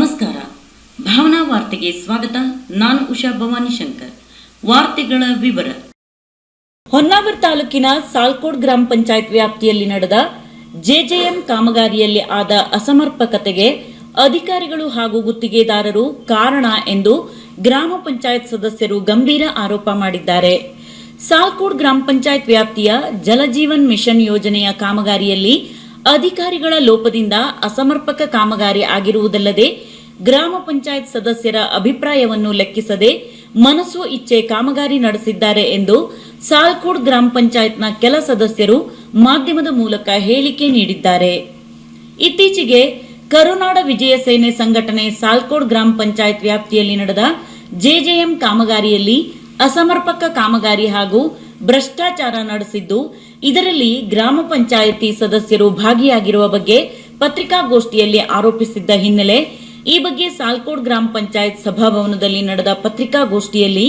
ನಮಸ್ಕಾರ. ಭಾವನಾ ವಾರ್ತೆಗೆ ಸ್ವಾಗತ. ನಾನು ಉಷಾ ಭವಾನಿ ಶಂಕರ್. ವಾರ್ತೆಗಳ ವಿವರ. ಹೊನ್ನಾವರ ತಾಲೂಕಿನ ಸಾಲ್ಕೋಡ್ ಗ್ರಾಮ ಪಂಚಾಯತ್ ವ್ಯಾಪ್ತಿಯಲ್ಲಿ ನಡೆದ ಜೆಜೆಎಂ ಕಾಮಗಾರಿಯಲ್ಲಿ ಆದ ಅಸಮರ್ಪಕತೆಗೆ ಅಧಿಕಾರಿಗಳು ಹಾಗೂ ಗುತ್ತಿಗೆದಾರರು ಕಾರಣ ಎಂದು ಗ್ರಾಮ ಪಂಚಾಯತ್ ಸದಸ್ಯರು ಗಂಭೀರ ಆರೋಪ ಮಾಡಿದ್ದಾರೆ. ಸಾಲ್ಕೋಡ್ ಗ್ರಾಮ ಪಂಚಾಯತ್ ವ್ಯಾಪ್ತಿಯ ಜಲಜೀವನ್ ಮಿಷನ್ ಯೋಜನೆಯ ಕಾಮಗಾರಿಯಲ್ಲಿ ಅಧಿಕಾರಿಗಳ ಲೋಪದಿಂದ ಅಸಮರ್ಪಕ ಕಾಮಗಾರಿ ಆಗಿರುವುದಲ್ಲದೆ ಗ್ರಾಮ ಪಂಚಾಯತ್ ಸದಸ್ಯರ ಅಭಿಪ್ರಾಯವನ್ನು ಲೆಕ್ಕಿಸದೆ ಮನಸ್ಸು ಇಚ್ಛೆ ಕಾಮಗಾರಿ ನಡೆಸಿದ್ದಾರೆ ಎಂದು ಸಾಲ್ಕೋಡ್ ಗ್ರಾಮ ಪಂಚಾಯತ್ನ ಕೆಲ ಸದಸ್ಯರು ಮಾಧ್ಯಮದ ಮೂಲಕ ಹೇಳಿಕೆ ನೀಡಿದ್ದಾರೆ. ಇತ್ತೀಚೆಗೆ ಕರುನಾಡ ವಿಜಯ ಸೇನೆ ಸಂಘಟನೆ ಸಾಲ್ಕೋಡ್ ಗ್ರಾಮ ಪಂಚಾಯತ್ ವ್ಯಾಪ್ತಿಯಲ್ಲಿ ನಡೆದ ಜೆಜೆಎಂ ಕಾಮಗಾರಿಯಲ್ಲಿ ಅಸಮರ್ಪಕ ಕಾಮಗಾರಿ ಹಾಗೂ ಭ್ರಷ್ಟಾಚಾರ ನಡೆಸಿದ್ದು, ಇದರಲ್ಲಿ ಗ್ರಾಮ ಪಂಚಾಯಿತಿ ಸದಸ್ಯರು ಭಾಗಿಯಾಗಿರುವ ಬಗ್ಗೆ ಪತ್ರಿಕಾಗೋಷ್ಠಿಯಲ್ಲಿ ಆರೋಪಿಸಿದ್ದ ಹಿನ್ನೆಲೆ ಈ ಬಗ್ಗೆ ಸಾಲ್ಕೋಡ್ ಗ್ರಾಮ ಪಂಚಾಯತ್ ಸಭಾಭವನದಲ್ಲಿ ನಡೆದ ಪತ್ರಿಕಾಗೋಷ್ಠಿಯಲ್ಲಿ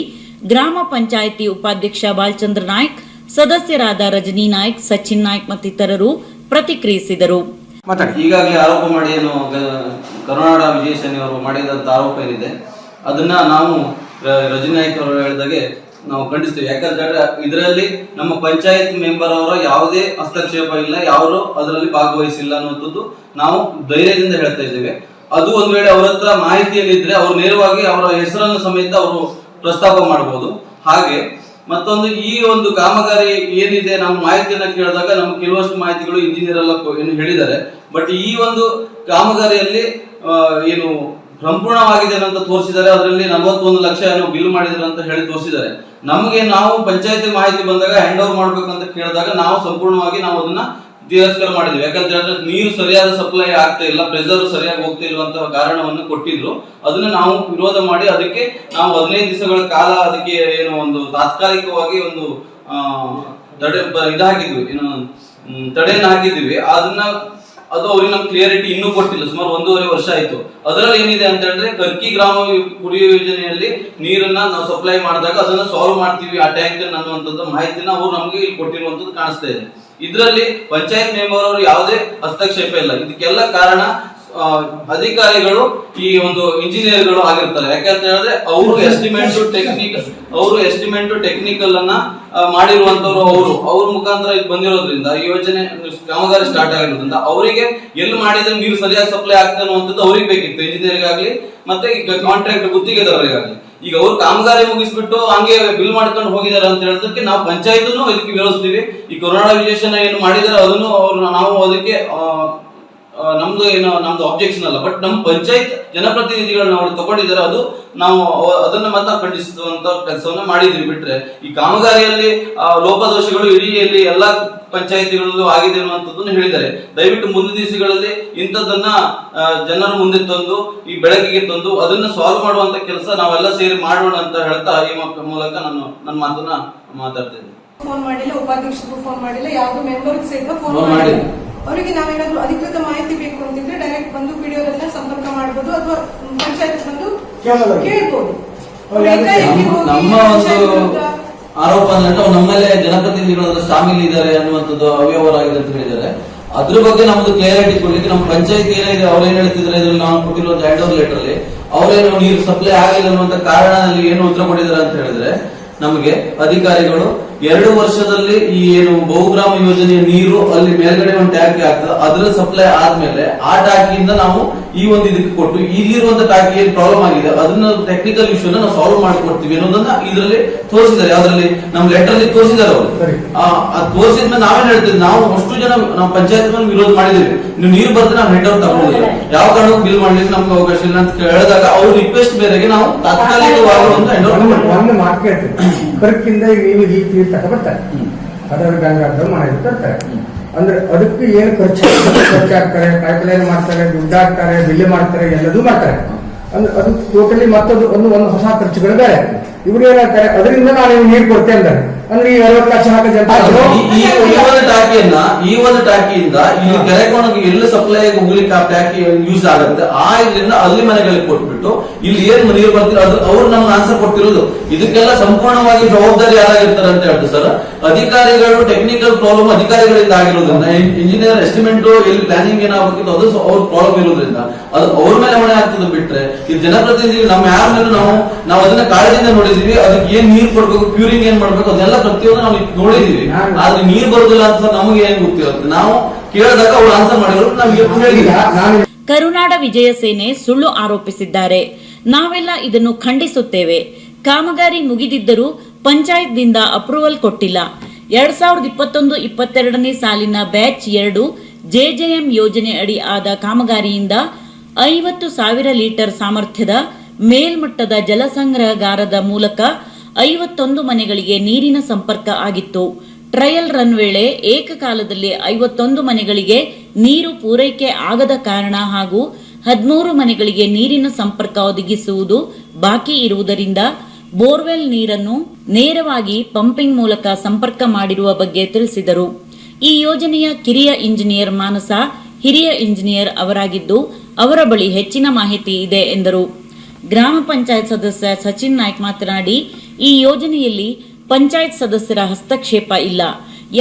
ಗ್ರಾಮ ಪಂಚಾಯಿತಿ ಉಪಾಧ್ಯಕ್ಷ ಬಾಲಚಂದ್ರ ನಾಯ್ಕ್, ಸದಸ್ಯರಾದ ರಜನಿ ನಾಯ್ಕ್, ಸಚಿನ್ ನಾಯ್ಕ್ ಮತ್ತಿತರರು ಪ್ರತಿಕ್ರಿಯಿಸಿದರು. ಈಗಾಗಲೇ ಆರೋಪ ಮಾಡಿ ಏನು ಕರುನಾಡ ವಿಜಯ ಸೇನೆ ಅವರು ಮಾಡಿದಂತ ಆರೋಪ ಏನಿದೆ ಅದನ್ನ ನಾವು ರಜನಿ ನಾಯ್ಕ್ ಅವರು ಹೇಳಿದಾಗೆ ನಾವು ಖಂಡಿಸ್ತೀವಿ. ಯಾಕಂದ್ರೆ ಇದರಲ್ಲಿ ನಮ್ಮ ಪಂಚಾಯತ್ ಮೆಂಬರ್ ಅವರ ಯಾವುದೇ ಹಸ್ತಕ್ಷೇಪ ಇಲ್ಲ, ಯಾರು ಅದರಲ್ಲಿ ಭಾಗವಹಿಸಿಲ್ಲ ಅನ್ನುವಂಥದ್ದು ನಾವು ಧೈರ್ಯದಿಂದ ಹೇಳ್ತಾ ಇದ್ದೇವೆ. ಅದು ಒಂದ್ ವೇಳೆ ಅವರ ಹತ್ರ ಮಾಹಿತಿಯಲ್ಲಿದ್ರೆ ಅವರು ನೇರವಾಗಿ ಅವರ ಹೆಸರನ್ನು ಸಮೇತ ಅವರು ಪ್ರಸ್ತಾಪ ಮಾಡಬಹುದು. ಹಾಗೆ ಮತ್ತೊಂದು ಈ ಒಂದು ಕಾಮಗಾರಿ ಏನಿದೆ ನಮ್ಮ ಮಾಹಿತಿಯನ್ನ ಕೇಳಿದಾಗ ನಮ್ಗೆ ಕೆಲವಷ್ಟು ಮಾಹಿತಿಗಳು ಇಂಜಿನಿಯರ್ ಎಲ್ಲ ಏನು ಹೇಳಿದ್ದಾರೆ. ಬಟ್ ಈ ಒಂದು ಕಾಮಗಾರಿಯಲ್ಲಿ ಏನು ಸಂಪೂರ್ಣವಾಗಿದೆ ಅಂತ ತೋರಿಸಿದ್ದಾರೆ. ಅದರಲ್ಲಿ 41 ಲಕ್ಷ ಏನೋ ಬಿಲ್ ಮಾಡಿದ್ದಾರೆ ಅಂತ ಹೇಳಿ ತೋರಿಸಿದ್ದಾರೆ. ನಮಗೆ ನಾವು ಪಂಚಾಯತಿ ಮಾಹಿತಿ ಬಂದಾಗ ಹ್ಯಾಂಡ್ ಓವರ್ ಮಾಡ್ಬೇಕಂತ ಕೇಳಿದಾಗ ನಾವು ಸಂಪೂರ್ಣವಾಗಿ ನಾವು ಅದನ್ನ ತಿರಸ್ಕಾರ ಮಾಡಿದ್ವಿ. ಯಾಕಂತ ಹೇಳಿದ್ರೆ ನೀರು ಸರಿಯಾದ ಸಪ್ಲೈ ಆಗ್ತಾ ಇಲ್ಲ, ಪ್ರೆಷರ್ ಸರಿಯಾಗಿ ಹೋಗ್ತಾ ಇರುವಂತಹ ಕಾರಣವನ್ನು ಕೊಟ್ಟಿದ್ರು. ಅದನ್ನ ನಾವು ವಿರೋಧ ಮಾಡಿ ಅದಕ್ಕೆ ನಾವು 15 ದಿವಸಗಳ ಕಾಲ ಅದಕ್ಕೆ ಏನು ಒಂದು ತಾತ್ಕಾಲಿಕವಾಗಿ ಒಂದು ತಡೆಯನ್ನು ಹಾಕಿದ್ವಿ. ಅದು ಅವ್ರಿಗೆ ನಮ್ಗೆ ಕ್ಲಿಯರಿಟಿ ಇನ್ನೂ ಕೊಟ್ಟಿಲ್ಲ. ಸುಮಾರು 1.5 ವರ್ಷ ಆಯ್ತು. ಅದರಲ್ಲಿ ಏನಿದೆ ಅಂತ ಹೇಳಿದ್ರೆ ಕರ್ಕಿ ಗ್ರಾಮ ಕುಡಿಯುವ ಯೋಜನೆಯಲ್ಲಿ ನೀರನ್ನ ನಾವು ಸಪ್ಲೈ ಮಾಡಿದಾಗ ಅದನ್ನ ಸಾಲ್ವ್ ಮಾಡ್ತೀವಿ ಆ ಟ್ಯಾಂಕ್ ಅನ್ನುವಂಥದ್ದು ಮಾಹಿತಿನ ಅವರು ನಮ್ಗೆ ಇಲ್ಲಿ ಕೊಟ್ಟಿರುವಂತದ್ದು ಕಾಣಿಸ್ತಾ ಇದೆ. ಇದರಲ್ಲಿ ಪಂಚಾಯತ್ ಮೆಂಬರ್ ಅವರು ಯಾವುದೇ ಹಸ್ತಕ್ಷೇಪ ಇಲ್ಲ. ಇದಕ್ಕೆಲ್ಲ ಕಾರಣ ಅಧಿಕಾರಿಗಳು, ಈ ಒಂದು ಇಂಜಿನಿಯರ್ಗಳು ಆಗಿರ್ತಾರೆ. ಯಾಕಂತ ಹೇಳಿದ್ರೆ ಅವರು ಎಸ್ಟಿಮೇಟ್ ಟೆಕ್ನಿಕಲ್ ಅನ್ನ ಮಾಡಿರುವಂತವ್ರು ಅವ್ರ ಮುಖಾಂತರ ಇದು ಬಂದಿರೋದ್ರಿಂದ ಈ ಯೋಜನೆ ಕಾಮಗಾರಿ ಸ್ಟಾರ್ಟ್ ಆಗಿರೋದ್ರಿಂದ ಅವರಿಗೆ ಎಲ್ಲಿ ಮಾಡಿದ್ರೆ ನೀರು ಸರಿಯಾಗಿ ಸಪ್ಲೈ ಆಗ್ತದೆ ಅನ್ನುವಂಥದ್ದು ಅವ್ರಿಗೆ ಬೇಕಿತ್ತು, ಇಂಜಿನಿಯರ್ಗಾಗ್ಲಿ ಮತ್ತೆ ಈಗ ಕಾಂಟ್ರಾಕ್ಟ್ ಗುತ್ತಿಗೆದವರಿಗಾಗ್ಲಿ. ಈಗ ಅವ್ರು ಕಾಮಗಾರಿ ಮುಗಿಸ್ಬಿಟ್ಟು ಹಂಗೆ ಬಿಲ್ ಮಾಡ್ಕೊಂಡು ಹೋಗಿದ್ದಾರೆ ಅಂತ ಹೇಳೋದಕ್ಕೆ ನಾವು ಪಂಚಾಯತ್ನು ಇದಕ್ಕೆ ವಿರೋಧಿಸ್ತೀವಿ. ಈ ಕರುನಾಡ ವಿಜೇಷನ ಏನು ಮಾಡಿದಾರೆ ಅದನ್ನು ನಾವು ಅದಕ್ಕೆ ನಮ್ದು ಆಬ್ಜೆಕ್ಷನ್ ಅಲ್ಲ. ಬಟ್ ನಮ್ಮ ಪಂಚಾಯತ್ ಜನಪ್ರತಿನಿಧಿಗಳನ್ನ ಅವರು ತಗೊಂಡಿದ್ದಾರೆ, ಅದು ನಾವು ಅದನ್ನ ಮಾತ್ರ ಖಂಡಿಸುವಂತ ಕೆಲಸವನ್ನ ಮಾಡಿದ್ವಿ. ಬಿಟ್ರೆ ಈ ಕಾಮಗಾರಿಯಲ್ಲಿ ಲೋಪದೋಷಗಳು ಇಡೀ ಎಲ್ಲಾ ಪಂಚಾಯತಿಗಳಲ್ಲೂ ಆಗಿದೆ ಅನ್ನುವಂಥದ್ದನ್ನು ಹೇಳಿದ್ದಾರೆ. ದಯವಿಟ್ಟು ಮುಂದಿನ ದಿವಸಗಳಲ್ಲಿ ಇಂಥದ್ದನ್ನ ಜನರ ಮುಂದೆ ತಂದು ಈ ಬೆಳಕಿಗೆ ತಂದು ಅದನ್ನ ಸಾಲ್ವ್ ಮಾಡುವಂತ ಕೆಲಸ ನಾವೆಲ್ಲ ಸೇರಿ ಮಾಡೋಣ ಅಂತ ಹೇಳ್ತಾ ಈ ಮೂಲಕ ನನ್ನ ಮಾತನ್ನ ಮಾತಾಡ್ತೇನೆ. ಫೋನ್ ಮಾಡಿಲ್ಲ, ಉಪಾಧ್ಯಕ್ಷರಿಗೂ ಫೋನ್ ಮಾಡಿಲ್ಲ, ಯಾವ್ದು ಮೆಂಬರ್ ಸಹಿತ ಫೋನ್ ಮಾಡಿಲ್ಲ. ಅವರಿಗೆ ನಾವೇನಾದ್ರೂ ಅಧಿಕೃತ ಮಾಹಿತಿ ಬೇಕು ಅಂತಿದ್ರೆ ಡೈರೆಕ್ಟ್ ಬಂದು ವಿಡಿಯೋದನ್ನ ಸಂಪರ್ಕ ಮಾಡಬಹುದು ಅಥವಾ ಪಂಚಾಯತ್ ಬಂದು ಕೇಳ್ಬೋದು. ನಮ್ಮ ಒಂದು ಆರೋಪ ಅಂದ್ರೆ ನಮ್ಮಲ್ಲೇ ಜನಪ್ರತಿನಿಧಿಗಳು ಶಾಮೀಲ್ ಇದ್ದಾರೆ ಅನ್ನುವಂಥದ್ದು ಅವ್ಯವಹಾರ ಅಂತ ಹೇಳಿದ್ದಾರೆ. ಅದ್ರ ಬಗ್ಗೆ ನಮ್ದು ಕ್ಲಿಯರಿಟಿ ಕೊಡ್ಲಿಕ್ಕೆ ನಮ್ಮ ಪಂಚಾಯತ್ ಏನಿದೆ ಅವ್ರೇನ್ ಹೇಳ್ತಿದ್ದಾರೆ ಇದ್ರಲ್ಲಿ ನಾವು ಕೊಟ್ಟಿರೋ ಹ್ಯಾಂಡ್ ಓವರ್ ಲೆಟರ್ ಅಲ್ಲಿ ಅವ್ರೇನು ನೀರು ಸಪ್ಲೈ ಆಗಿಲ್ಲ ಅನ್ನುವಂತ ಕಾರಣದಲ್ಲಿ ಏನು ಉತ್ತರ ಕೊಟ್ಟಿದ್ದಾರೆ ಅಂತ ಹೇಳಿದ್ರೆ, ನಮಗೆ ಅಧಿಕಾರಿಗಳು 2 ವರ್ಷದಲ್ಲಿ ಈ ಏನು ಬಹುಗ್ರಾಮ ಯೋಜನೆಯ ನೀರು ಅಲ್ಲಿ ಮೇಲ್ಗಡೆ ಒಂದು ಟ್ಯಾಂಕಿ ಆಗ್ತದೆ, ಅದರ ಸಪ್ಲೈ ಆದ್ಮೇಲೆ ಆ ಟಾಕಿಯಿಂದ ನಾವು ಈ ಒಂದು ಇದಕ್ಕೆ ಕೊಟ್ಟು ಇಲ್ಲಿರುವಂತ ಟಾಕಿ ಏನ್ ಪ್ರಾಬ್ಲಮ್ ಆಗಿದೆ ಅದನ್ನ ಟೆಕ್ನಿಕಲ್ ಇಶ್ಯೂನ ನಾವು ಸಾಲ್ವ್ ಮಾಡಿಕೊಡ್ತೀವಿ ಅನ್ನೋದನ್ನ ಇದರಲ್ಲಿ ತೋರಿಸಿದ್ದಾರೆ. ಯಾವ್ದ್ರಲ್ಲಿ ನಮ್ಮ ಲೆಟರ್ ಅಲ್ಲಿ ತೋರಿಸಿದ್ದಾರೆ ಅವರು. ತೋರಿಸಿದ್ಮೇಲೆ ನಾವೇನ್ ಹೇಳ್ತೀವಿ, ನಾವು ಅಷ್ಟು ಜನ ನಾವು ಪಂಚಾಯತ್ ಮೇಲೆ ವಿರೋಧ ಮಾಡಿದೀವಿ, ನೀವು ನೀರು ಬರ್ತದೆ ನಾವು ಹೆಡ್ ಔಟ್ ತಗೊಂಡಿದ್ದೀವಿ, ಯಾವ ಕಾರಣಕ್ಕೂ ಬಿಲ್ ಮಾಡ್ಲಿಕ್ಕೆ ನಮ್ಗೆ ಅವಕಾಶ ಇಲ್ಲ ಅಂತ ಹೇಳಿದಾಗ ಅವ್ರ ರಿಕ್ವೆಸ್ಟ್ ಮೇರೆಗೆ ನಾವು ತಾತ್ಕಾಲಿಕವಾಗಿ ಒಂದು ಹೆಡ್ ಔಟ್ ಮಾಡ್ಕೊಳ್ತೀವಿ. ಕರ್ಕಿಂದ ನೀವು ಈ ಬರ್ತಾರೆ ಅದರ ಗಂಗಾಧರ ಮಾಡಿ ತರ್ತಾರೆ. ಅಂದ್ರೆ ಅದಕ್ಕೆ ಏನು ಖರ್ಚಾಗ್ತಾರೆ, ಪೈಪ್ಲೈನ್ ಮಾಡ್ತಾರೆ, ದುಡ್ಡು ಹಾಕ್ತಾರೆ, ಬಿಲ್ ಮಾಡ್ತಾರೆ, ಎಲ್ಲದೂ ಮಾಡ್ತಾರೆ. ಅಂದ್ರೆ ಅದು ಟೋಟಲಿ ಮತ್ತೊಂದು ಒಂದು ಹೊಸ ಖರ್ಚುಗಳು ಬೇರೆ. ಇವ್ರು ಏನಾಗ್ತಾರೆ, ಅದರಿಂದ ನಾವು ನೀರು ಕೊಡ್ತೇವೆ ಅಂತಾರೆ. ಅಂದ್ರೆ ಈ 40 ಲಕ್ಷ ಹಾಕೋ ಜನತೆ ಈ ಒಂದು ಟಾಕಿಯಿಂದ ಇಲ್ಲಿ ಕೆರೆಕೋಣಕ್ಕೆ ಎಲ್ಲಿ ಸಪ್ಲೈ ಹೋಗ್ಲಿಕ್ಕೆ ಆ ಟ್ಯಾಕಿ ಯೂಸ್ ಆಗುತ್ತೆ, ಆ ಇದರಿಂದ ಅಲ್ಲಿ ಮನೆಗಳಿಗೆ ಕೊಟ್ಬಿಟ್ಟು ಇಲ್ಲಿ ಏನ್ ನೀರು ಬರ್ತಿರೋ ಅದು ಅವ್ರು ನಮ್ಗೆ ಆನ್ಸರ್ ಕೊಟ್ಟಿರೋದು. ಇದಕ್ಕೆಲ್ಲ ಸಂಪೂರ್ಣವಾಗಿ ಜವಾಬ್ದಾರಿ ಯಾರಾಗಿರ್ತಾರೆ ಅಂತ ಹೇಳ್ತಾರೆ ಸರ್, ಅಧಿಕಾರಿಗಳು. ಟೆಕ್ನಿಕಲ್ ಪ್ರಾಬ್ಲಮ್ ಅಧಿಕಾರಿಗಳಿಂದ ಆಗಿರೋದ್ರಿಂದ, ಇಂಜಿನಿಯರ್ ಎಸ್ಟಿಮೇಟ್ ಎಲ್ಲಿ ಪ್ಲಾನಿಂಗ್ ಏನಾಗಬೇಕಿತ್ತು ಅದು ಅವ್ರ ಪ್ರಾಬ್ಲಮ್ ಇರೋದ್ರಿಂದ ಅದು ಅವ್ರ ಮೇಲೆ ಹೊಣೆ ಆಗ್ತದೆ. ಬಿಟ್ರೆ ಈ ಜನಪ್ರತಿನಿಧಿಗಳು ನಮ್ಮ ಯಾರ ಮೇಲೆ ನಾವು ಅದನ್ನ ಕಾಳಜಿಯಿಂದ ನೋಡಿದೀವಿ. ಅದಕ್ಕೆ ಏನ್ ನೀರ್ ಕೊಡ್ಬೇಕು, ಕ್ಯೂರಿಂಗ್ ಏನ್ ಮಾಡ್ಬೇಕು ಅದೆಲ್ಲ ಪ್ರತಿಯೊಂದು ನಾವು ನೋಡಿದೀವಿ. ಆದ್ರೆ ನೀರ್ ಬರುದಿಲ್ಲ ಅಂತ ನಮಗೆ ಏನ್ ಗೊತ್ತಿರುತ್ತೆ, ನಾವು ಕೇಳಿದಾಗ ಅವ್ರು ಆನ್ಸರ್ ಮಾಡಿದ್ರು ನಾವು ಹೇಳಿಲ್ಲ. ಕರುನಾಡ ವಿಜಯ ಸೇನೆ ಸುಳ್ಳು ಆರೋಪಿಸಿದ್ದಾರೆ. ನಾವೆಲ್ಲ ಇದನ್ನು ಖಂಡಿಸುತ್ತೇವೆ. ಕಾಮಗಾರಿ ಮುಗಿದಿದ್ದರೂ ಪಂಚಾಯತ್ದಿಂದ ಅಪ್ರೂವಲ್ ಕೊಟ್ಟಿಲ್ಲ. 2021-22ನೇ ಸಾಲಿನ ಬ್ಯಾಚ್ 2 ಜೆಜೆಎಂ ಯೋಜನೆ ಅಡಿ ಆದ ಕಾಮಗಾರಿಯಿಂದ 50,000 ಲೀಟರ್ ಸಾಮರ್ಥ್ಯದ ಮೇಲ್ಮಟ್ಟದ ಜಲಸಂಗ್ರಹಗಾರದ ಮೂಲಕ 51 ಮನೆಗಳಿಗೆ ನೀರಿನ ಸಂಪರ್ಕ ಆಗಿತ್ತು. ಟ್ರಯಲ್ ರನ್ ವೇಳೆ ಏಕಕಾಲದಲ್ಲಿ 51 ಮನೆಗಳಿಗೆ ನೀರು ಪೂರೈಕೆ ಆಗದ ಕಾರಣ ಹಾಗೂ 13 ಮನೆಗಳಿಗೆ ನೀರಿನ ಸಂಪರ್ಕ ಒದಗಿಸುವುದು ಬಾಕಿ ಇರುವುದರಿಂದ ಬೋರ್ವೆಲ್ ನೀರನ್ನು ನೇರವಾಗಿ ಪಂಪಿಂಗ್ ಮೂಲಕ ಸಂಪರ್ಕ ಮಾಡಿರುವ ಬಗ್ಗೆ ತಿಳಿಸಿದರು. ಈ ಯೋಜನೆಯ ಕಿರಿಯ ಇಂಜಿನಿಯರ್ ಮಾನಸ ಹಿರಿಯ ಇಂಜಿನಿಯರ್ ಅವರಾಗಿದ್ದು ಅವರ ಬಳಿ ಹೆಚ್ಚಿನ ಮಾಹಿತಿ ಇದೆ ಎಂದರು. ಗ್ರಾಮ ಪಂಚಾಯತ್ ಸದಸ್ಯ ಸಚಿನ್ ನಾಯ್ಕ್ ಮಾತನಾಡಿ, ಈ ಯೋಜನೆಯಲ್ಲಿ ಪಂಚಾಯತ್ ಸದಸ್ಯರ ಹಸ್ತಕ್ಷೇಪ ಇಲ್ಲ.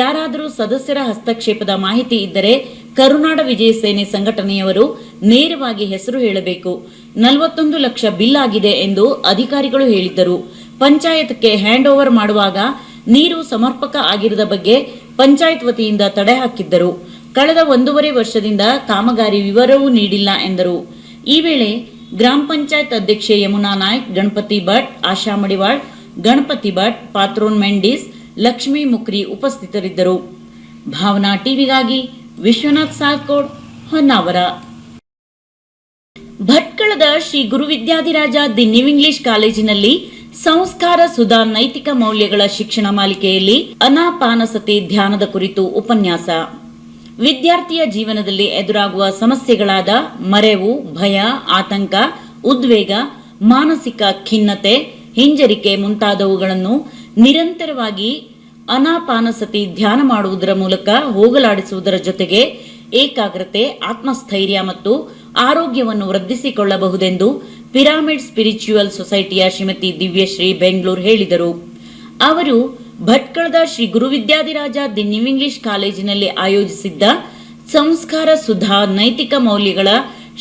ಯಾರಾದರೂ ಸದಸ್ಯರ ಹಸ್ತಕ್ಷೇಪದ ಮಾಹಿತಿ ಇದ್ದರೆ ಕರುನಾಡ ವಿಜಯ ಸೇನೆ ಸಂಘಟನೆಯವರು ನೇರವಾಗಿ ಹೆಸರು ಹೇಳಬೇಕು. 41 ಲಕ್ಷ ಬಿಲ್ ಆಗಿದೆ ಎಂದು ಅಧಿಕಾರಿಗಳು ಹೇಳಿದ್ದರು. ಪಂಚಾಯತ್ಗೆ ಹ್ಯಾಂಡ್ ಓವರ್ ಮಾಡುವಾಗ ನೀರು ಸಮರ್ಪಕ ಆಗಿರದ ಬಗ್ಗೆ ಪಂಚಾಯತ್ ವತಿಯಿಂದ ತಡೆ ಹಾಕಿದ್ದರು. ಕಳೆದ 1.5 ವರ್ಷದಿಂದ ಕಾಮಗಾರಿ ವಿವರವೂ ನೀಡಿಲ್ಲ ಎಂದರು. ಈ ವೇಳೆ ಗ್ರಾಮ ಪಂಚಾಯತ್ ಅಧ್ಯಕ್ಷೆ ಯಮುನಾ ನಾಯ್ಕ್, ಗಣಪತಿ ಭಟ್, ಆಶಾ ಮಡಿವಾಳ್, ಗಣಪತಿ ಭಟ್, ಪಾತ್ರೋನ್ ಮೆಂಡಿಸ್, ಲಕ್ಷ್ಮೀ ಮುಕ್ರಿ ಉಪಸ್ಥಿತರಿದ್ದರು. ಭಾವನಾ ಟಿವಿಗಾಗಿ ವಿಶ್ವನಾಥ್ ಸಾಲ್ಕೋಡ್, ಹೊನ್ನಾವರ. ಭಟ್ಕಳದ Shri Guruvidyadhiraja the new English ಕಾಲೇಜಿನಲ್ಲಿ ಸಂಸ್ಕಾರ ಸುಧಾ ನೈತಿಕ ಮೌಲ್ಯಗಳ ಶಿಕ್ಷಣ ಮಾಲಿಕೆಯಲ್ಲಿ ಅನಾಪಾನಸತಿ ಧ್ಯಾನದ ಕುರಿತು ಉಪನ್ಯಾಸ. ವಿದ್ಯಾರ್ಥಿಯ ಜೀವನದಲ್ಲಿ ಎದುರಾಗುವ ಸಮಸ್ಯೆಗಳಾದ ಮರೆವು, ಭಯ, ಆತಂಕ, ಉದ್ವೇಗ, ಮಾನಸಿಕ ಖಿನ್ನತೆ, ಹಿಂಜರಿಕೆ ಮುಂತಾದವುಗಳನ್ನು ನಿರಂತರವಾಗಿ ಅನಾಪಾನಸತಿ ಧ್ಯಾನ ಮಾಡುವುದರ ಮೂಲಕ ಹೋಗಲಾಡಿಸುವುದರ ಜೊತೆಗೆ ಏಕಾಗ್ರತೆ, ಆತ್ಮಸ್ಥೈರ್ಯ ಮತ್ತು ಆರೋಗ್ಯವನ್ನು ವೃದ್ಧಿಸಿಕೊಳ್ಳಬಹುದೆಂದು ಪಿರಾಮಿಡ್ ಸ್ಪಿರಿಚುವಲ್ ಸೊಸೈಟಿಯ ಶ್ರೀಮತಿ ದಿವ್ಯಶ್ರೀ ಬೆಂಗಳೂರು ಹೇಳಿದರು. ಅವರು ಭಟ್ಕಳದ Shri Guruvidyadhiraja the new English ಕಾಲೇಜಿನಲ್ಲಿ ಆಯೋಜಿಸಿದ್ದ ಸಂಸ್ಕಾರ ಸುಧಾ ನೈತಿಕ ಮೌಲ್ಯಗಳ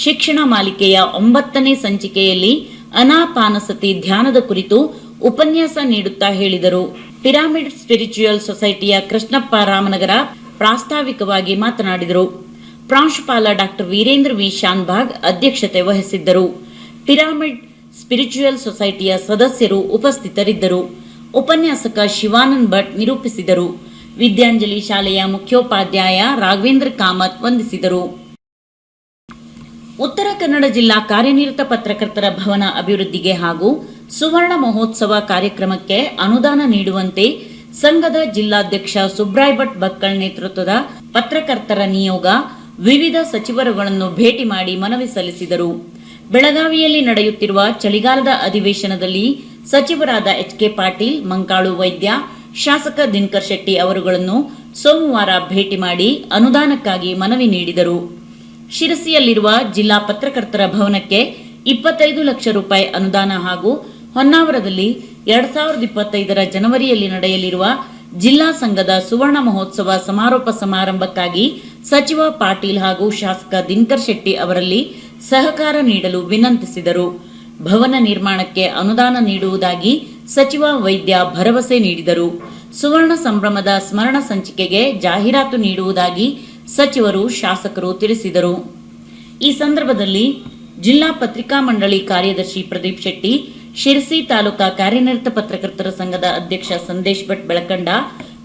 ಶಿಕ್ಷಣ ಮಾಲಿಕೆಯ 9ನೇ ಸಂಚಿಕೆಯಲ್ಲಿ ಅನಾಪಾನಸತಿ ಧ್ಯಾನದ ಕುರಿತು ಉಪನ್ಯಾಸ ನೀಡುತ್ತಾ ಹೇಳಿದರು. ಪಿರಾಮಿಡ್ ಸ್ಪಿರಿಚುವಲ್ ಸೊಸೈಟಿಯ ಕೃಷ್ಣಪ್ಪ ರಾಮನಗರ ಪ್ರಾಸ್ತಾವಿಕವಾಗಿ ಮಾತನಾಡಿದರು. ಪ್ರಾಂಶುಪಾಲ ಡಾಕ್ಟರ್ ವೀರೇಂದ್ರ ವಿ ಶಾನ್ಭಾಗ್ ಅಧ್ಯಕ್ಷತೆ ವಹಿಸಿದ್ದರು. ಪಿರಾಮಿಡ್ ಸ್ಪಿರಿಚುವಲ್ ಸೊಸೈಟಿಯ ಸದಸ್ಯರು ಉಪಸ್ಥಿತರಿದ್ದರು. ಉಪನ್ಯಾಸಕ ಶಿವಾನಂದ್ ಭಟ್ ನಿರೂಪಿಸಿದರು. ವಿದ್ಯಾಂಜಲಿ ಶಾಲೆಯ ಮುಖ್ಯೋಪಾಧ್ಯಾಯ ರಾಘವೇಂದ್ರ ಕಾಮತ್ ವಂದಿಸಿದರು. ಉತ್ತರ ಕನ್ನಡ ಜಿಲ್ಲಾ ಕಾರ್ಯನಿರತ ಪತ್ರಕರ್ತರ ಭವನ ಅಭಿವೃದ್ಧಿಗೆ ಹಾಗೂ ಸುವರ್ಣ ಮಹೋತ್ಸವ ಕಾರ್ಯಕ್ರಮಕ್ಕೆ ಅನುದಾನ ನೀಡುವಂತೆ ಸಂಘದ ಜಿಲ್ಲಾಧ್ಯಕ್ಷ ಸುಬ್ರಾಯ್ ಭಟ್ ಬಕ್ಕಳ್ ನೇತೃತ್ವದ ಪತ್ರಕರ್ತರ ನಿಯೋಗ ವಿವಿಧ ಸಚಿವರುಗಳನ್ನು ಭೇಟಿ ಮಾಡಿ ಮನವಿ ಸಲ್ಲಿಸಿದರು. ಬೆಳಗಾವಿಯಲ್ಲಿ ನಡೆಯುತ್ತಿರುವ ಚಳಿಗಾಲದ ಅಧಿವೇಶನದಲ್ಲಿ ಸಚಿವರಾದ ಎಚ್.ಕೆ. ಪಾಟೀಲ್, ಮಂಕಾಳು ವೈದ್ಯ, ಶಾಸಕ ದಿನಕರ್ ಶೆಟ್ಟಿ ಅವರುಗಳನ್ನು ಸೋಮವಾರ ಭೇಟಿ ಮಾಡಿ ಅನುದಾನಕ್ಕಾಗಿ ಮನವಿ ನೀಡಿದರು. ಶಿರಸಿಯಲ್ಲಿರುವ ಜಿಲ್ಲಾ ಪತ್ರಕರ್ತರ ಭವನಕ್ಕೆ 25 ಲಕ್ಷ ರೂಪಾಯಿ ಅನುದಾನ ಹಾಗೂ ಹೊನ್ನಾವರದಲ್ಲಿ 2025ರ ಜನವರಿಯಲ್ಲಿ ನಡೆಯಲಿರುವ ಜಿಲ್ಲಾ ಸಂಘದ ಸುವರ್ಣ ಮಹೋತ್ಸವ ಸಮಾರೋಪ ಸಮಾರಂಭಕ್ಕಾಗಿ ಸಚಿವ ಪಾಟೀಲ್ ಹಾಗೂ ಶಾಸಕ ದಿನಕರ್ ಶೆಟ್ಟಿ ಅವರಲ್ಲಿ ಸಹಕಾರ ನೀಡಲು ವಿನಂತಿಸಿದರು. ಭವನ ನಿರ್ಮಾಣಕ್ಕೆ ಅನುದಾನ ನೀಡುವುದಾಗಿ ಸಚಿವ ವೈದ್ಯ ಭರವಸೆ ನೀಡಿದರು. ಸುವರ್ಣ ಸಂಭ್ರಮದ ಸ್ಮರಣ ಸಂಚಿಕೆಗೆ ಜಾಹೀರಾತು ನೀಡುವುದಾಗಿ ಸಚಿವರು, ಶಾಸಕರು ತಿಳಿಸಿದರು. ಈ ಸಂದರ್ಭದಲ್ಲಿ ಜಿಲ್ಲಾ ಪತ್ರಿಕಾ ಮಂಡಳಿ ಕಾರ್ಯದರ್ಶಿ ಪ್ರದೀಪ್ ಶೆಟ್ಟಿ, ಶಿರಸಿ ತಾಲೂಕಾ ಕಾರ್ಯನಿರತ ಪತ್ರಕರ್ತರ ಸಂಘದ ಅಧ್ಯಕ್ಷ ಸಂದೇಶ್ ಭಟ್ ಬೆಳಕಂಡ,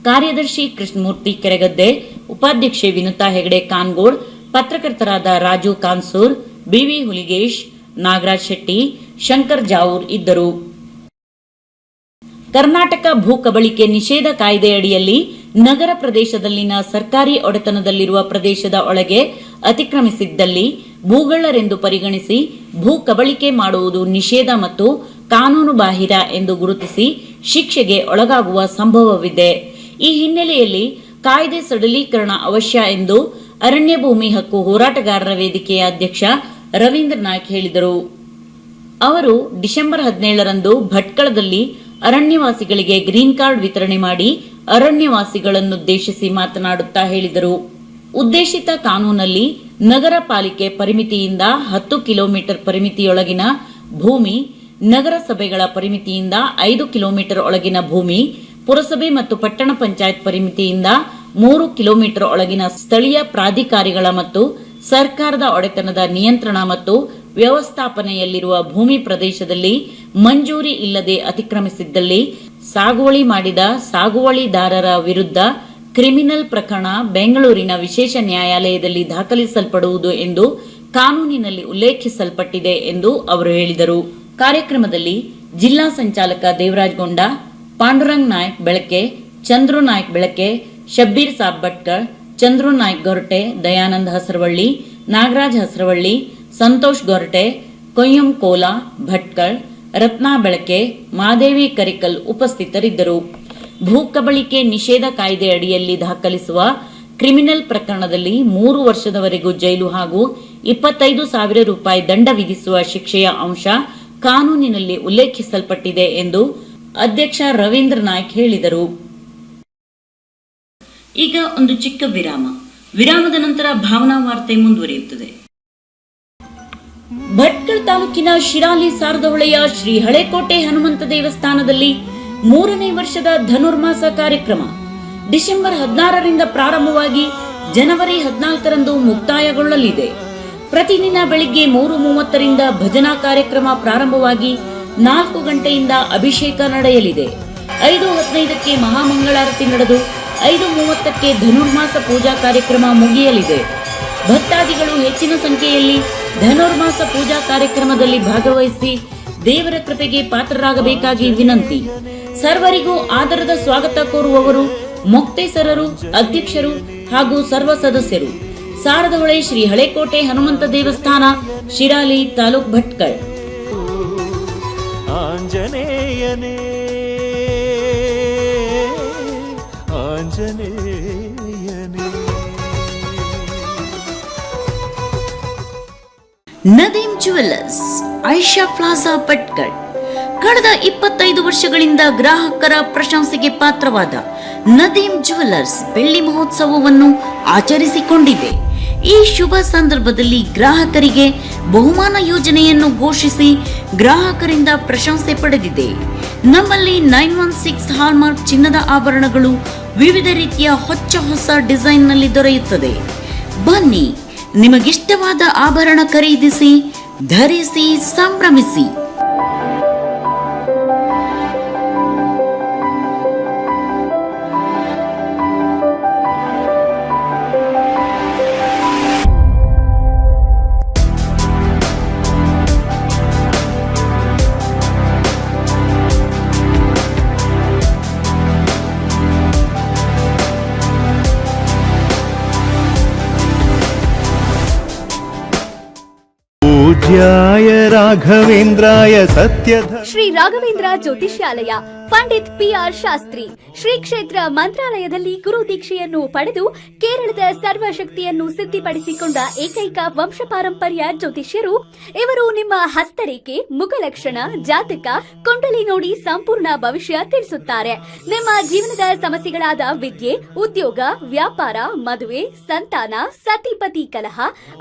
ಕಾರ್ಯದರ್ಶಿ ಕೃಷ್ಣಮೂರ್ತಿ ಕೆರೆಗದ್ದೆ, ಉಪಾಧ್ಯಕ್ಷೆ ವಿನುತಾ ಹೆಗಡೆ ಕಾನ್ಗೋಡ್, ಪತ್ರಕರ್ತರಾದ ರಾಜು ಕಾನ್ಸೂರ್, ಬಿವಿ ಹುಲಿಗೇಶ್, ನಾಗರಾಜ್ ಶೆಟ್ಟಿ, ಶಂಕರ್ ಜಾವೂರ್ ಇದ್ದರು. ಕರ್ನಾಟಕ ಭೂ ಕಬಳಿಕೆ ನಿಷೇಧ ಕಾಯ್ದೆಯಡಿಯಲ್ಲಿ ನಗರ ಪ್ರದೇಶದಲ್ಲಿನ ಸರ್ಕಾರಿ ಒಡೆತನದಲ್ಲಿರುವ ಪ್ರದೇಶದ ಒಳಗೆ ಅತಿಕ್ರಮಿಸಿದ್ದಲ್ಲಿ ಭೂಗಳ್ಳರೆಂದು ಪರಿಗಣಿಸಿ ಭೂ ಕಬಳಿಕೆ ಮಾಡುವುದು ನಿಷೇಧ ಮತ್ತು ಕಾನೂನು ಬಾಹಿರ ಎಂದು ಗುರುತಿಸಿ ಶಿಕ್ಷೆಗೆ ಒಳಗಾಗುವ ಸಂಭವವಿದೆ. ಈ ಹಿನ್ನೆಲೆಯಲ್ಲಿ ಕಾಯ್ದೆ ಸಡಲೀಕರಣ ಅವಶ್ಯ ಎಂದು ಅರಣ್ಯ ಭೂಮಿ ಹಕ್ಕು ಹೋರಾಟಗಾರರ ವೇದಿಕೆಯ ಅಧ್ಯಕ್ಷ ರವೀಂದ್ರ ನಾಯ್ಕ್ ಹೇಳಿದರು. ಅವರು ಡಿಸೆಂಬರ್ 17ರಂದು ಭಟ್ಕಳದಲ್ಲಿ ಅರಣ್ಯವಾಸಿಗಳಿಗೆ ಗ್ರೀನ್ ಕಾರ್ಡ್ ವಿತರಣೆ ಮಾಡಿ ಅರಣ್ಯವಾಸಿಗಳನ್ನುದ್ದೇಶಿಸಿ ಮಾತನಾಡುತ್ತಾ ಹೇಳಿದರು. ಉದ್ದೇಶಿತ ಕಾನೂನಲ್ಲಿ ನಗರ ಪಾಲಿಕೆ ಪರಿಮಿತಿಯಿಂದ 10 ಕಿಲೋಮೀಟರ್ ಪರಿಮಿತಿಯೊಳಗಿನ ಭೂಮಿ, ನಗರಸಭೆಗಳ ಪರಿಮಿತಿಯಿಂದ 5 ಕಿಲೋಮೀಟರ್ ಒಳಗಿನ ಭೂಮಿ, ಪುರಸಭೆ ಮತ್ತು ಪಟ್ಟಣ ಪಂಚಾಯತ್ ಪರಿಮಿತಿಯಿಂದ 3 ಕಿಲೋಮೀಟರ್ ಒಳಗಿನ ಸ್ಥಳೀಯ ಪ್ರಾಧಿಕಾರಿಗಳ ಮತ್ತು ಸರ್ಕಾರದ ಒಡೆತನದ ನಿಯಂತ್ರಣ ಮತ್ತು ವ್ಯವಸ್ಥಾಪನೆಯಲ್ಲಿರುವ ಭೂಮಿ ಪ್ರದೇಶದಲ್ಲಿ ಮಂಜೂರಿ ಇಲ್ಲದೆ ಅತಿಕ್ರಮಿಸಿದ್ದಲ್ಲಿ ಸಾಗುವಳಿ ಮಾಡಿದ ಸಾಗುವಳಿದಾರರ ವಿರುದ್ಧ ಕ್ರಿಮಿನಲ್ ಪ್ರಕರಣ ಬೆಂಗಳೂರಿನ ವಿಶೇಷ ನ್ಯಾಯಾಲಯದಲ್ಲಿ ದಾಖಲಿಸಲ್ಪಡುವುದು ಎಂದು ಕಾನೂನಿನಲ್ಲಿ ಉಲ್ಲೇಖಿಸಲ್ಪಟ್ಟಿದೆ ಎಂದು ಅವರು ಹೇಳಿದರು. ಕಾರ್ಯಕ್ರಮದಲ್ಲಿ ಜಿಲ್ಲಾ ಸಂಚಾಲಕ ದೇವರಾಜ್ ಗೊಂಡ, ಪಾಂಡುರಂಗ್ ನಾಯ್ಕ್ ಬೆಳಕೆ, ಚಂದ್ರು ನಾಯ್ಕ್ ಬೆಳಕೆ, ಶಬ್ಬೀರ್ ಸಾಬ್ ಭಟ್ಕಳ್, ಚಂದ್ರು ನಾಯ್ಕ್ ಗೊರಟೆ, ದಯಾನಂದ್ ಹಸರವಳ್ಳಿ, ನಾಗರಾಜ್ ಹಸರವಳ್ಳಿ, ಸಂತೋಷ್ ಗೊರಟೆ, ಕೊಯ್ಯಂ ಕೋಲಾ ಭಟ್ಕಳ್, ರತ್ನಾ ಬೆಳಕೆ, ಮಾದೇವಿ ಕರಿಕಲ್ ಉಪಸ್ಥಿತರಿದ್ದರು. ಭೂ ಕಬಳಿಕೆ ನಿಷೇಧ ಕಾಯ್ದೆ ಅಡಿಯಲ್ಲಿ ದಾಖಲಿಸುವ ಕ್ರಿಮಿನಲ್ ಪ್ರಕರಣದಲ್ಲಿ 3 ವರ್ಷದವರೆಗೂ ಜೈಲು ಹಾಗೂ 25,000 ರೂಪಾಯಿ ದಂಡ ವಿಧಿಸುವ ಶಿಕ್ಷೆಯ ಅಂಶ ಕಾನೂನಿನಲ್ಲಿ ಉಲ್ಲೇಖಿಸಲ್ಪಟ್ಟಿದೆ ಎಂದು ಅಧ್ಯಕ್ಷ ರವೀಂದ್ರ ನಾಯ್ಕ್ ಹೇಳಿದರು. ಈಗ ಒಂದು ಚಿಕ್ಕ ವಿರಾಮ. ವಿರಾಮದ ನಂತರ ಭಾವನಾ ವಾರ್ತೆ ಮುಂದುವರಿಯುತ್ತದೆ. ಭಟ್ಕಳ ತಾಲೂಕಿನ ಶಿರಾಲಿ ಸಾರದಹೊಳೆಯ ಶ್ರೀ ಹಳೆಕೋಟೆ ಹನುಮಂತ ದೇವಸ್ಥಾನದಲ್ಲಿ 3ನೇ ವರ್ಷದ ಧನುರ್ಮಾಸ ಕಾರ್ಯಕ್ರಮ ಡಿಸೆಂಬರ್ 16ರಿಂದ ಪ್ರಾರಂಭವಾಗಿ ಜನವರಿ 14ರಂದು ಮುಕ್ತಾಯಗೊಳ್ಳಲಿದೆ. ಪ್ರತಿದಿನ ಬೆಳಿಗ್ಗೆ 3:30ರಿಂದ ಭಜನಾ ಕಾರ್ಯಕ್ರಮ ಪ್ರಾರಂಭವಾಗಿ 4 ಗಂಟೆಯಿಂದ ಅಭಿಷೇಕ ನಡೆಯಲಿದೆ. 5:15ಕ್ಕೆ ಮಹಾಮಂಗಳಾರತಿ ನಡೆದು 5:30ಕ್ಕೆ ಧನುರ್ಮಾಸ ಪೂಜಾ ಕಾರ್ಯಕ್ರಮ ಮುಗಿಯಲಿದೆ. ಭಕ್ತಾದಿಗಳು ಹೆಚ್ಚಿನ ಸಂಖ್ಯೆಯಲ್ಲಿ ಧನುರ್ಮಾಸ ಪೂಜಾ ಕಾರ್ಯಕ್ರಮದಲ್ಲಿ ಭಾಗವಹಿಸಿ ದೇವರ ಕೃಪೆಗೆ ಪಾತ್ರರಾಗಬೇಕಾಗಿ ವಿನಂತಿ. ಸರ್ವರಿಗೂ ಆದರದ ಸ್ವಾಗತ ಕೋರುವವರು ಮೊಕ್ತೇಸರರು, ಅಧ್ಯಕ್ಷರು ಹಾಗೂ ಸರ್ವ ಸದಸ್ಯರು. ಸಾರದಹೊಳೆ ಶ್ರೀ ಹಳೆಕೋಟೆ ಹನುಮಂತ ದೇವಸ್ಥಾನ, ಶಿರಾಲಿ, ತಾಲೂಕ್ ಭಟ್ಕಳ್. ಆಂಜನೇಯನೇ ಆಂಜನೇಯನೇ. Nadeem jewellers, Aisha plaza Bhatkal. ಕಳೆದ 25 ವರ್ಷಗಳಿಂದ ಗ್ರಾಹಕರ ಪ್ರಶಂಸೆಗೆ ಪಾತ್ರವಾದ ನದೀಮ್ ಜುವೆಲ್ಲರ್ಸ್ ಬೆಳ್ಳಿ ಮಹೋತ್ಸವವನ್ನು ಆಚರಿಸಿಕೊಂಡಿದೆ. ಈ ಶುಭ ಸಂದರ್ಭದಲ್ಲಿ ಗ್ರಾಹಕರಿಗೆ ಬಹುಮಾನ ಯೋಜನೆಯನ್ನು ಘೋಷಿಸಿ ಗ್ರಾಹಕರಿಂದ ಪ್ರಶಂಸೆ ಪಡೆದಿದೆ. ನಮ್ಮಲ್ಲಿ 916 ಹಾಲ್ಮಾರ್ಕ್ ಚಿನ್ನದ ಆಭರಣಗಳು ವಿವಿಧ ರೀತಿಯ ಹೊಸ ಡಿಸೈನ್ನಲ್ಲಿ ದೊರೆಯುತ್ತದೆ. ಬನ್ನಿ, ನಿಮಗಿಷ್ಟವಾದ ಆಭರಣ ಖರೀದಿಸಿ, ಧರಿಸಿ, ಸಂಭ್ರಮಿಸಿ. पूज्याय राघवेन्द्राय सत्यधर्म ಶ್ರೀ ರಾಘವೇಂದ್ರ ಜ್ಯೋತಿಷ್ಯಾಲಯ, ಪಂಡಿತ್ PR ಶಾಸ್ತ್ರಿ ಶ್ರೀ ಕ್ಷೇತ್ರ ಮಂತ್ರಾಲಯದಲ್ಲಿ ಗುರು ದೀಕ್ಷೆಯನ್ನು ಪಡೆದು ಕೇರಳದ ಸರ್ವಶಕ್ತಿಯನ್ನು ಸಿದ್ಧಿಪಡಿಸಿಕೊಂಡ ಏಕೈಕ ವಂಶ ಪಾರಂಪರ್ಯ ಜ್ಯೋತಿಷ್ಯರು ಇವರು. ನಿಮ್ಮ ಹಸ್ತರೇಖೆ, ಮುಖಲಕ್ಷಣ, ಜಾತಕ, ಕುಂಡಲಿ ನೋಡಿ ಸಂಪೂರ್ಣ ಭವಿಷ್ಯ ತಿಳಿಸುತ್ತಾರೆ. ನಿಮ್ಮ ಜೀವನದ ಸಮಸ್ಯೆಗಳಾದ ವಿದ್ಯೆ, ಉದ್ಯೋಗ, ವ್ಯಾಪಾರ, ಮದುವೆ, ಸಂತಾನ, ಸತಿಪತಿ ಕಲಹ,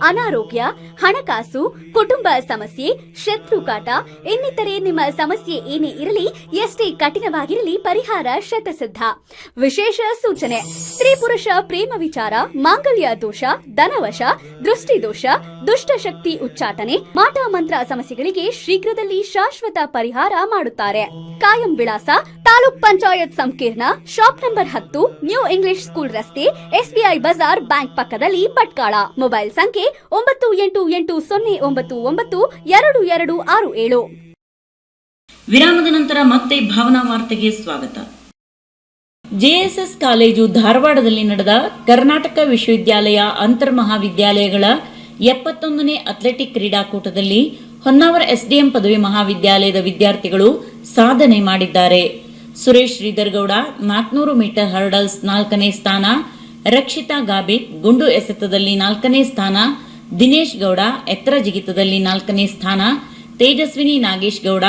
ಅನಾರೋಗ್ಯ, ಹಣಕಾಸು, ಕುಟುಂಬ ಸಮಸ್ಯೆ, ಶತ್ರುಕಾಟ ಇನ್ನಿತರೆ ನಿಮ್ಮ ಸಮಸ್ಯೆ ಏನೇ ಇರಲಿ, ಎಷ್ಟೇ ಕಠಿಣವಾಗಿರಲಿ, ಪರಿಹಾರ ಶತಸಿದ್ಧ. ವಿಶೇಷ ಸೂಚನೆ: ಸ್ತ್ರೀ ಪುರುಷ ಪ್ರೇಮ ವಿಚಾರ, ಮಾಂಗಲ್ಯ ದೋಷ, ಧನವಶ, ದೃಷ್ಟಿ ದೋಷ, ದುಷ್ಟಶಕ್ತಿ ಉಚ್ಚಾಟನೆ, ಮಾಟ ಮಂತ್ರ ಸಮಸ್ಯೆಗಳಿಗೆ ಶೀಘ್ರದಲ್ಲಿ ಶಾಶ್ವತ ಪರಿಹಾರ ಮಾಡುತ್ತಾರೆ. ಕಾಯಂ ವಿಳಾಸ: ತಾಲೂಕ್ ಪಂಚಾಯತ್ ಸಂಕೀರ್ಣ, shop number 10, new English school ರಸ್ತೆ, SBI ಬಜಾರ್ ಬ್ಯಾಂಕ್ ಪಕ್ಕದಲ್ಲಿ, ಭಟ್ಕಳ. ಮೊಬೈಲ್ ಸಂಖ್ಯೆ 9880992267. ವಿರಾಮದ ನಂತರ ಮತ್ತೆ ಭಾವನಾ ವಾರ್ತೆಗೆ ಸ್ವಾಗತ. JSS ಕಾಲೇಜು ಧಾರವಾಡದಲ್ಲಿ ನಡೆದ ಕರ್ನಾಟಕ ವಿಶ್ವವಿದ್ಯಾಲಯ ಅಂತರ್ ಮಹಾವಿದ್ಯಾಲಯಗಳ 71ನೇ ಅಥ್ಲೆಟಿಕ್ ಕ್ರೀಡಾಕೂಟದಲ್ಲಿ ಹೊನ್ನಾವರ SDM ಪದವಿ ಮಹಾವಿದ್ಯಾಲಯದ ವಿದ್ಯಾರ್ಥಿಗಳು ಸಾಧನೆ ಮಾಡಿದ್ದಾರೆ. ಸುರೇಶ್ ಶ್ರೀಧರ್ಗೌಡ 400 ಮೀಟರ್ ಹರ್ಡಲ್ಸ್ 4ನೇ ಸ್ಥಾನ, ರಕ್ಷಿತಾ ಗಾಬಿತ್ ಗುಂಡು ಎಸೆತದಲ್ಲಿ 4ನೇ ಸ್ಥಾನ, ದಿನೇಶ್ ಗೌಡ ಎತ್ತರ ಜಿಗಿತದಲ್ಲಿ 4ನೇ ಸ್ಥಾನ, ತೇಜಸ್ವಿನಿ ನಾಗೇಶ್ ಗೌಡ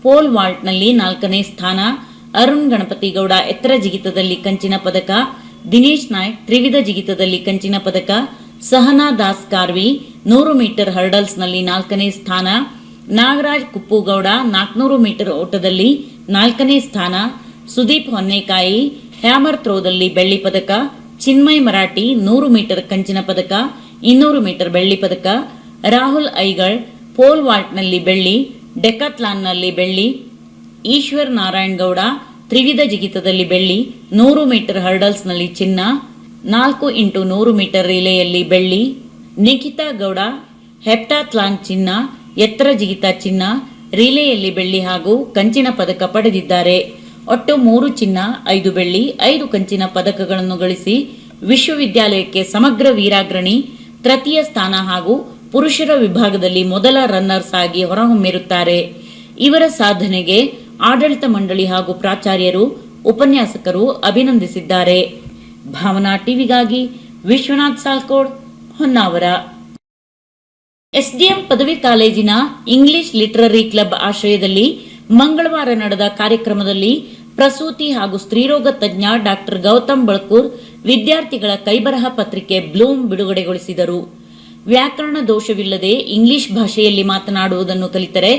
ಪೋಲ್ ವಾಲ್ಟ್ನಲ್ಲಿ 4ನೇ ಸ್ಥಾನ, ಅರುಣ್ ಗಣಪತಿ ಗೌಡ ಎತ್ತರ ಜಿಗಿತದಲ್ಲಿ ಕಂಚಿನ ಪದಕ, ದಿನೇಶ್ ನಾಯ್ಕ್ ತ್ರಿವಿಧ ಜಿಗಿತದಲ್ಲಿ ಕಂಚಿನ ಪದಕ, ಸಹನಾ ದಾಸ್ ಕಾರ್ವಿ 100 ಮೀಟರ್ ಹರ್ಡಲ್ಸ್ನಲ್ಲಿ 4ನೇ ಸ್ಥಾನ, ನಾಗರಾಜ್ ಕುಪ್ಪುಗೌಡ 400 ಮೀಟರ್ ಓಟದಲ್ಲಿ 4ನೇ ಸ್ಥಾನ, ಸುದೀಪ್ ಹೊನ್ನೇಕಾಯಿ ಹ್ಯಾಮರ್ ಥ್ರೋದಲ್ಲಿ ಬೆಳ್ಳಿ ಪದಕ, ಚಿನ್ಮಯ್ ಮರಾಠಿ 100 ಮೀಟರ್ ಕಂಚಿನ ಪದಕ, 200 ಮೀಟರ್ ಬೆಳ್ಳಿ ಪದಕ, ರಾಹುಲ್ ಐಗಳ್ ಪೋಲ್ ವಾಲ್ಟ್ನಲ್ಲಿ ಬೆಳ್ಳಿ, ಡೆಕಾಥ್ಲಾನ್ನಲ್ಲಿ ಬೆಳ್ಳಿ, ಈಶ್ವರ್ ನಾರಾಯಣ್ ಗೌಡ ತ್ರಿವಿಧ ಜಿಗಿತದಲ್ಲಿ ಬೆಳ್ಳಿ, 100 ಮೀಟರ್ ಹರ್ಡಲ್ಸ್ನಲ್ಲಿ ಚಿನ್ನ, 4x100 ಮೀಟರ್ ರಿಲೇಯಲ್ಲಿ ಬೆಳ್ಳಿ, ನಿಖಿತಾ ಗೌಡ ಹೆಪ್ಟಾಥ್ಲಾನ್ ಚಿನ್ನ, ಎತ್ತರ ಜಿಗಿತ ಚಿನ್ನ, ರಿಲೇಯಲ್ಲಿ ಬೆಳ್ಳಿ ಹಾಗೂ ಕಂಚಿನ ಪದಕ ಪಡೆದಿದ್ದಾರೆ. ಒಟ್ಟು 3 ಚಿನ್ನ, 5 ಬೆಳ್ಳಿ, 5 ಕಂಚಿನ ಪದಕಗಳನ್ನು ಗಳಿಸಿ ವಿಶ್ವವಿದ್ಯಾಲಯಕ್ಕೆ ಸಮಗ್ರ ವೀರಾಗ್ರಣಿ ತೃತೀಯ ಸ್ಥಾನ ಹಾಗೂ ಪುರುಷರ ವಿಭಾಗದಲ್ಲಿ ಮೊದಲ ರನ್ನರ್ಸ್ ಆಗಿ ಹೊರಹೊಮ್ಮಿರುತ್ತಾರೆ. ಇವರ ಸಾಧನೆಗೆ ಆಡಳಿತ ಮಂಡಳಿ ಹಾಗೂ ಪ್ರಾಚಾರ್ಯರು, ಉಪನ್ಯಾಸಕರು ಅಭಿನಂದಿಸಿದ್ದಾರೆ. ಭಾವನಾ ಟಿವಿಗಾಗಿ ವಿಶ್ವನಾಥ್ ಸಾಲ್ಕೋಡ್, ಹೊನ್ನಾವರ. ಎಸ್ಡಿಎಂ ಪದವಿ ಕಾಲೇಜಿನ ಇಂಗ್ಲಿಷ್ ಲಿಟರರಿ ಕ್ಲಬ್ ಆಶ್ರಯದಲ್ಲಿ ಮಂಗಳವಾರ ನಡೆದ ಕಾರ್ಯಕ್ರಮದಲ್ಲಿ ಪ್ರಸೂತಿ ಹಾಗೂ ಸ್ತ್ರೀರೋಗ ತಜ್ಞ ಡಾಕ್ಟರ್ ಗೌತಮ್ ಬಳ್ಕೂರ್ ವಿದ್ಯಾರ್ಥಿಗಳ ಕೈಬರಹ ಪತ್ರಿಕೆ ಬ್ಲೂಮ್ ಬಿಡುಗಡೆಗೊಳಿಸಿದರು. ವ್ಯಾಕರಣ ದೋಷವಿಲ್ಲದೆ ಇಂಗ್ಲಿಷ್ ಭಾಷೆಯಲ್ಲಿ ಮಾತನಾಡುವುದನ್ನು ಕಲಿತರೆ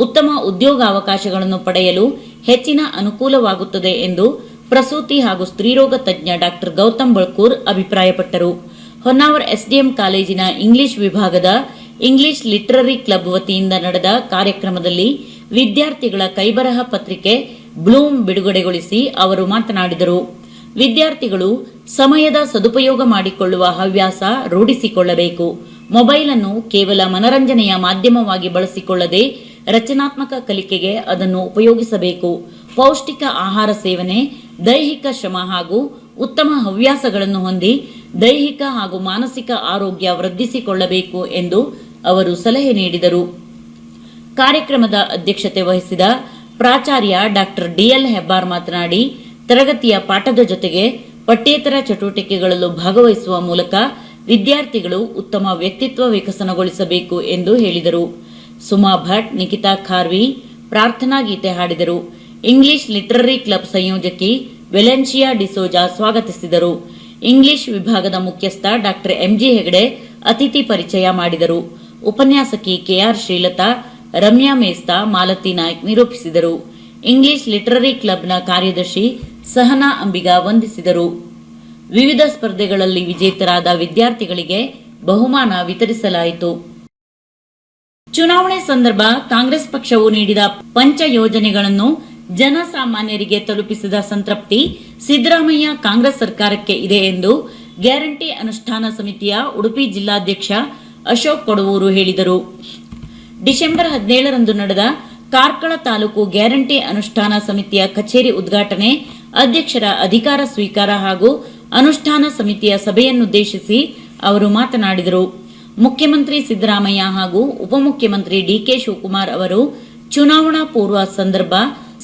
ಉತ್ತಮ ಉದ್ಯೋಗಾವಕಾಶಗಳನ್ನು ಪಡೆಯಲು ಹೆಚ್ಚಿನ ಅನುಕೂಲವಾಗುತ್ತದೆ ಎಂದು ಪ್ರಸೂತಿ ಹಾಗೂ ಸ್ತ್ರೀರೋಗ ತಜ್ಞ ಡಾಕ್ಟರ್ ಗೌತಮ್ ಬಳ್ಕೂರ್ ಅಭಿಪ್ರಾಯಪಟ್ಟರು. ಹೊನ್ನಾವರ ಎಸ್ಡಿಎಂ ಕಾಲೇಜಿನ ಇಂಗ್ಲಿಷ್ ವಿಭಾಗದ ಇಂಗ್ಲಿಷ್ ಲಿಟರರಿ ಕ್ಲಬ್ ವತಿಯಿಂದ ನಡೆದ ಕಾರ್ಯಕ್ರಮದಲ್ಲಿ ವಿದ್ಯಾರ್ಥಿಗಳ ಕೈಬರಹ ಪತ್ರಿಕೆ ಬ್ಲೂಮ್ ಬಿಡುಗಡೆಗೊಳಿಸಿ ಅವರು ಮಾತನಾಡಿದರು. ವಿದ್ಯಾರ್ಥಿಗಳು ಸಮಯದ ಸದುಪಯೋಗ ಮಾಡಿಕೊಳ್ಳುವ ಹವ್ಯಾಸ ರೂಢಿಸಿಕೊಳ್ಳಬೇಕು. ಮೊಬೈಲ್ ಅನ್ನು ಕೇವಲ ಮನರಂಜನೆಯ ಮಾಧ್ಯಮವಾಗಿ ಬಳಸಿಕೊಳ್ಳದೆ ರಚನಾತ್ಮಕ ಕಲಿಕೆಗೆ ಅದನ್ನು ಉಪಯೋಗಿಸಬೇಕು. ಪೌಷ್ಟಿಕ ಆಹಾರ ಸೇವನೆ, ದೈಹಿಕ ಶ್ರಮ ಹಾಗೂ ಉತ್ತಮ ಹವ್ಯಾಸಗಳನ್ನು ಹೊಂದಿ ದೈಹಿಕ ಹಾಗೂ ಮಾನಸಿಕ ಆರೋಗ್ಯ ವೃದ್ಧಿಸಿಕೊಳ್ಳಬೇಕು ಎಂದು ಅವರು ಸಲಹೆ ನೀಡಿದರು. ಕಾರ್ಯಕ್ರಮದ ಅಧ್ಯಕ್ಷತೆ ವಹಿಸಿದ ಪ್ರಾಚಾರ್ಯ ಡಾಕ್ಟರ್ ಡಿಎಲ್ ಹೆಬ್ಬಾರ್ ಮಾತನಾಡಿ, ತರಗತಿಯ ಪಾಠದ ಜೊತೆಗೆ ಪಠ್ಯೇತರ ಚಟುವಟಿಕೆಗಳಲ್ಲೂ ಭಾಗವಹಿಸುವ ಮೂಲಕ ವಿದ್ಯಾರ್ಥಿಗಳು ಉತ್ತಮ ವ್ಯಕ್ತಿತ್ವ ವಿಕಸನಗೊಳಿಸಬೇಕು ಎಂದು ಹೇಳಿದರು. ಸುಮಾ ಭಟ್, ನಿಖಿತಾ ಖಾರ್ವಿ ಪ್ರಾರ್ಥನಾ ಗೀತೆ ಹಾಡಿದರು. English literary club ಸಂಯೋಜಕಿ Valencia D'Souza ಸ್ವಾಗತಿಸಿದರು. ಇಂಗ್ಲಿಷ್ ವಿಭಾಗದ ಮುಖ್ಯಸ್ಥ ಡಾಕ್ಟರ್ ಎಂಜಿ ಹೆಗಡೆ ಅತಿಥಿ ಪರಿಚಯ ಮಾಡಿದರು. ಉಪನ್ಯಾಸಕಿ ಕೆಆರ್ ಶ್ರೀಲತಾ, ರಮ್ಯಾ ಮೇಸ್ತಾ, ಮಾಲತಿ ನಾಯ್ಕ್ ನಿರೂಪಿಸಿದರು. ಇಂಗ್ಲಿಷ್ ಲಿಟರರಿ ಕ್ಲಬ್ನ ಕಾರ್ಯದರ್ಶಿ ಸಹನಾ ಅಂಬಿಗ ವಂದಿಸಿದರು. ವಿವಿಧ ಸ್ಪರ್ಧೆಗಳಲ್ಲಿ ವಿಜೇತರಾದ ವಿದ್ಯಾರ್ಥಿಗಳಿಗೆ ಬಹುಮಾನ ವಿತರಿಸಲಾಯಿತು. ಚುನಾವಣೆ ಸಂದರ್ಭ ಕಾಂಗ್ರೆಸ್ ಪಕ್ಷವು ನೀಡಿದ ಪಂಚ ಯೋಜನೆಗಳನ್ನು ಜನಸಾಮಾನ್ಯರಿಗೆ ತಲುಪಿಸಿದ ಸಂತೃಪ್ತಿ ಸಿದ್ದರಾಮಯ್ಯ ಕಾಂಗ್ರೆಸ್ ಸರ್ಕಾರಕ್ಕೆ ಇದೆ ಎಂದು ಗ್ಯಾರಂಟಿ ಅನುಷ್ಠಾನ ಸಮಿತಿಯ ಉಡುಪಿ ಜಿಲ್ಲಾಧ್ಯಕ್ಷ ಅಶೋಕ್ ಕೊಡವೂರು ಹೇಳಿದರು. ಡಿಸೆಂಬರ್ 17ರಂದು ನಡೆದ ಕಾರ್ಕಳ ತಾಲೂಕು ಗ್ಯಾರಂಟಿ ಅನುಷ್ಠಾನ ಸಮಿತಿಯ ಕಚೇರಿ ಉದ್ಘಾಟನೆ, ಅಧ್ಯಕ್ಷರ ಅಧಿಕಾರ ಸ್ವೀಕಾರ ಹಾಗೂ ಅನುಷ್ಠಾನ ಸಮಿತಿಯ ಸಭೆಯನ್ನುದ್ದೇಶಿಸಿ ಅವರು ಮಾತನಾಡಿದರು. ಮುಖ್ಯಮಂತ್ರಿ ಸಿದ್ದರಾಮಯ್ಯ ಹಾಗೂ ಉಪಮುಖ್ಯಮಂತ್ರಿ ಡಿಕೆ ಶಿವಕುಮಾರ್ ಅವರು ಚುನಾವಣಾ ಪೂರ್ವ ಸಂದರ್ಭ